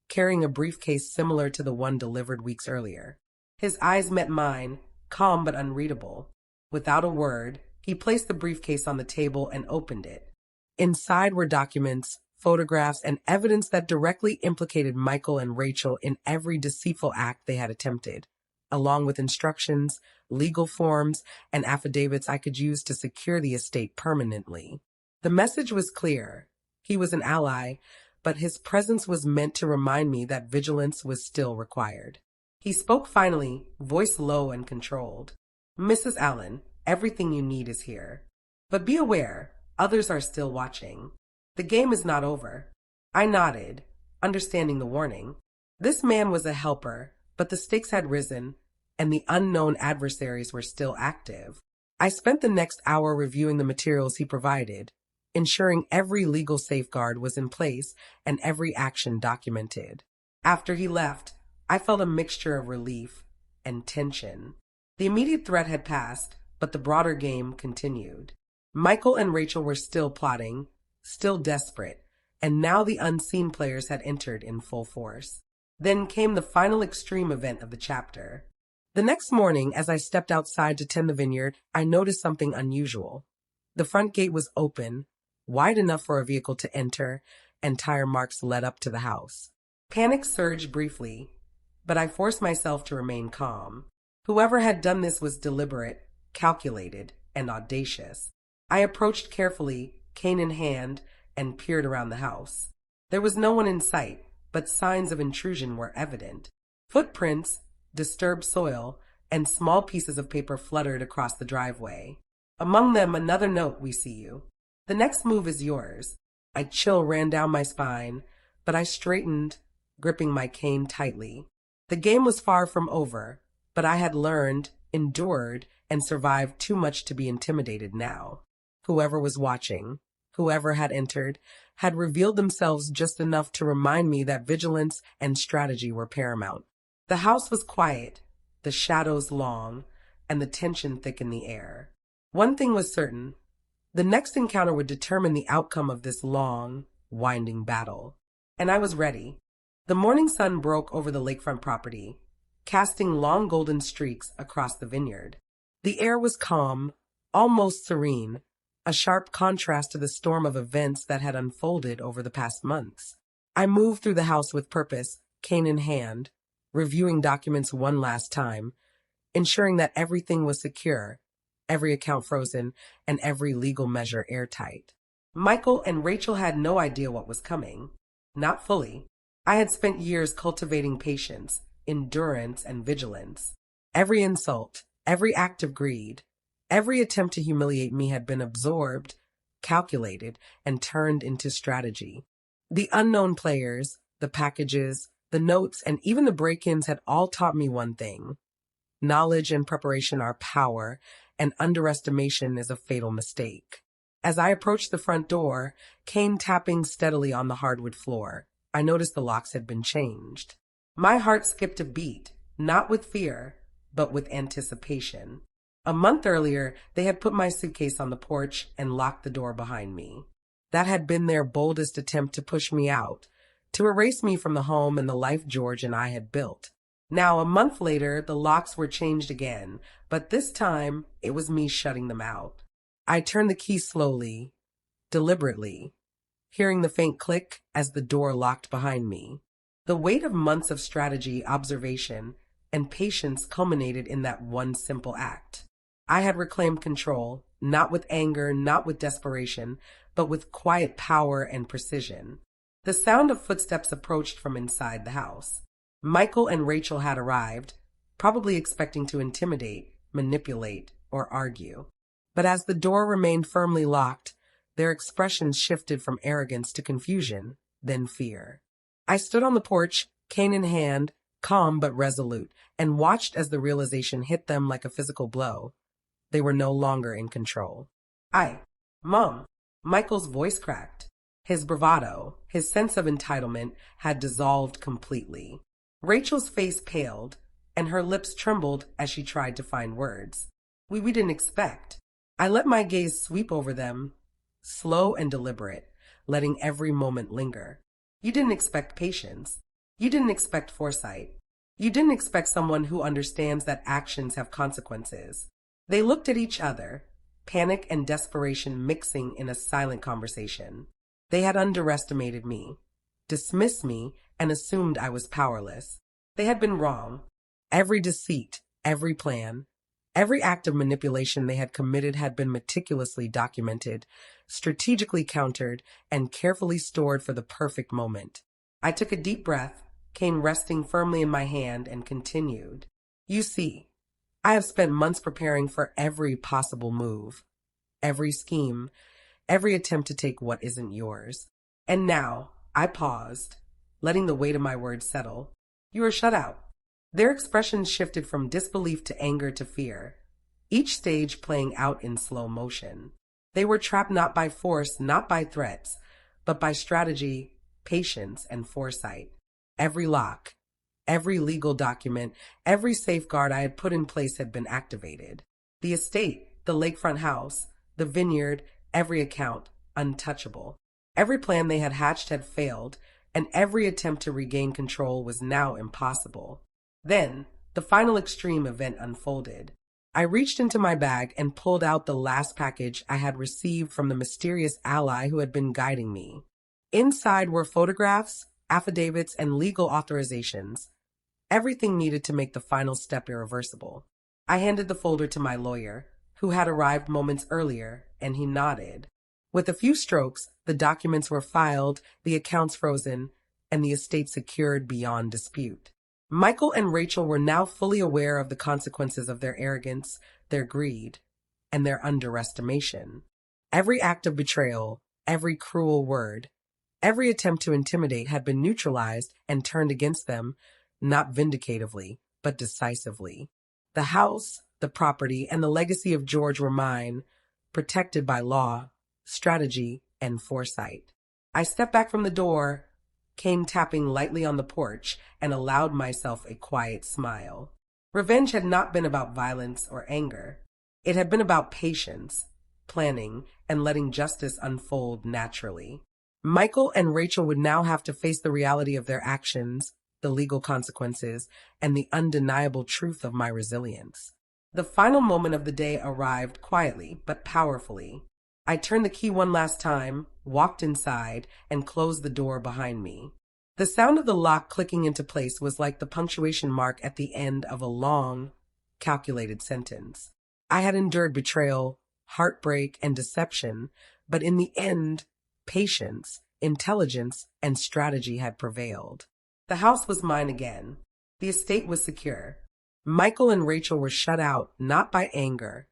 carrying a briefcase similar to the one delivered weeks earlier. His eyes met mine, calm but unreadable. Without a word, he placed the briefcase on the table and opened it. Inside were documents, photographs, and evidence that directly implicated Michael and Rachel in every deceitful act they had attempted, along with instructions, legal forms, and affidavits I could use to secure the estate permanently. The message was clear. He was an ally, but his presence was meant to remind me that vigilance was still required. He spoke finally, voice low and controlled. "Mrs. Allen, everything you need is here. But be aware, others are still watching. The game is not over." I nodded, understanding the warning. This man was a helper, but the stakes had risen, and the unknown adversaries were still active. I spent the next hour reviewing the materials he provided, ensuring every legal safeguard was in place and every action documented. After he left, I felt a mixture of relief and tension. The immediate threat had passed, but the broader game continued. Michael and Rachel were still plotting, still desperate, and now the unseen players had entered in full force. Then came the final extreme event of the chapter. The next morning, as I stepped outside to tend the vineyard, I noticed something unusual. The front gate was open, wide enough for a vehicle to enter, and tire marks led up to the house. Panic surged briefly, but I forced myself to remain calm. Whoever had done this was deliberate, calculated, and audacious. I approached carefully, cane in hand, and peered around the house. There was no one in sight, but signs of intrusion were evident. Footprints, disturbed soil, and small pieces of paper fluttered across the driveway. Among them, another note: "We see you. The next move is yours." A chill ran down my spine, but I straightened, gripping my cane tightly. The game was far from over, but I had learned, endured, and survived too much to be intimidated now. Whoever was watching, whoever had entered, had revealed themselves just enough to remind me that vigilance and strategy were paramount. The house was quiet, the shadows long, and the tension thick in the air. One thing was certain: the next encounter would determine the outcome of this long, winding battle. And I was ready. The morning sun broke over the lakefront property, casting long golden streaks across the vineyard. The air was calm, almost serene, a sharp contrast to the storm of events that had unfolded over the past months. I moved through the house with purpose, cane in hand, reviewing documents one last time, ensuring that everything was secure, every account frozen, and every legal measure airtight. Michael and Rachel had no idea what was coming. Not fully. I had spent years cultivating patience, endurance, and vigilance. Every insult, every act of greed, every attempt to humiliate me had been absorbed, calculated, and turned into strategy. The unknown players, the packages, the notes, and even the break-ins had all taught me one thing: knowledge and preparation are power, and underestimation is a fatal mistake. As I approached the front door, cane tapping steadily on the hardwood floor, I noticed the locks had been changed. My heart skipped a beat, not with fear, but with anticipation. A month earlier, they had put my suitcase on the porch and locked the door behind me. That had been their boldest attempt to push me out, to erase me from the home and the life George and I had built. Now, a month later, the locks were changed again, but this time, it was me shutting them out. I turned the key slowly, deliberately, hearing the faint click as the door locked behind me. The weight of months of strategy, observation, and patience culminated in that one simple act. I had reclaimed control, not with anger, not with desperation, but with quiet power and precision. The sound of footsteps approached from inside the house. Michael and Rachel had arrived, probably expecting to intimidate, manipulate, or argue. But as the door remained firmly locked, their expressions shifted from arrogance to confusion, then fear. I stood on the porch, cane in hand, calm but resolute, and watched as the realization hit them like a physical blow. They were no longer in control. Mom. Michael's voice cracked. His bravado, his sense of entitlement, had dissolved completely. Rachel's face paled, and her lips trembled as she tried to find words. We didn't expect. I let my gaze sweep over them, slow and deliberate, letting every moment linger. You didn't expect patience. You didn't expect foresight. You didn't expect someone who understands that actions have consequences. They looked at each other, panic and desperation mixing in a silent conversation. They had underestimated me, dismissed me, and assumed I was powerless. They had been wrong. Every deceit, every plan, every act of manipulation they had committed had been meticulously documented, strategically countered, and carefully stored for the perfect moment. I took a deep breath, came resting firmly in my hand and continued. You see, I have spent months preparing for every possible move, every scheme, every attempt to take what isn't yours. And now, I paused, letting the weight of my words settle. You are shut out. Their expressions shifted from disbelief to anger to fear, each stage playing out in slow motion. They were trapped not by force, not by threats, but by strategy, patience, and foresight. Every lock, every legal document, every safeguard I had put in place had been activated. The estate, the lakefront house, the vineyard, every account, untouchable. Every plan they had hatched had failed, and every attempt to regain control was now impossible. Then, the final extreme event unfolded. I reached into my bag and pulled out the last package I had received from the mysterious ally who had been guiding me. Inside were photographs, affidavits, and legal authorizations, everything needed to make the final step irreversible. I handed the folder to my lawyer, who had arrived moments earlier, and he nodded. With a few strokes, the documents were filed, the accounts frozen, and the estate secured beyond dispute. Michael and Rachel were now fully aware of the consequences of their arrogance, their greed, and their underestimation. Every act of betrayal, every cruel word, every attempt to intimidate had been neutralized and turned against them, not vindicatively, but decisively. The house, the property, and the legacy of George were mine, protected by law, strategy, and foresight. I stepped back from the door, came tapping lightly on the porch, and allowed myself a quiet smile. Revenge had not been about violence or anger. It had been about patience, planning, and letting justice unfold naturally. Michael and Rachel would now have to face the reality of their actions, the legal consequences, and the undeniable truth of my resilience. The final moment of the day arrived quietly but powerfully. I turned the key one last time, walked inside, and closed the door behind me. The sound of the lock clicking into place was like the punctuation mark at the end of a long, calculated sentence. I had endured betrayal, heartbreak, and deception, but in the end, patience, intelligence, and strategy had prevailed. The house was mine again. The estate was secure. Michael and Rachel were shut out not by anger,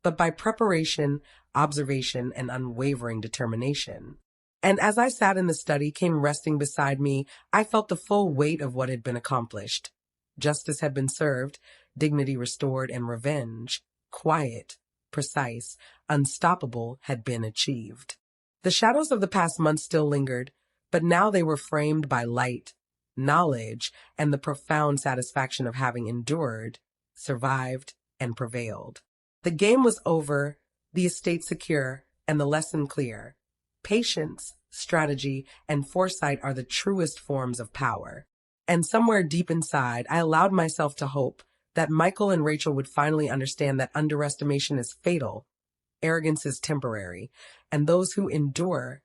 but by preparation, observation, and unwavering determination. And as I sat in the study, came resting beside me, I felt the full weight of what had been accomplished. Justice had been served, dignity restored, and revenge, quiet, precise, unstoppable, had been achieved. The shadows of the past months still lingered, but now they were framed by light, knowledge, and the profound satisfaction of having endured, survived, and prevailed. The game was over, the estate secure, and the lesson clear. Patience, strategy, and foresight are the truest forms of power. And somewhere deep inside, I allowed myself to hope that Michael and Rachel would finally understand that underestimation is fatal, arrogance is temporary, and those who endure,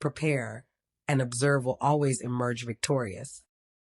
prepare, and observe will always emerge victorious.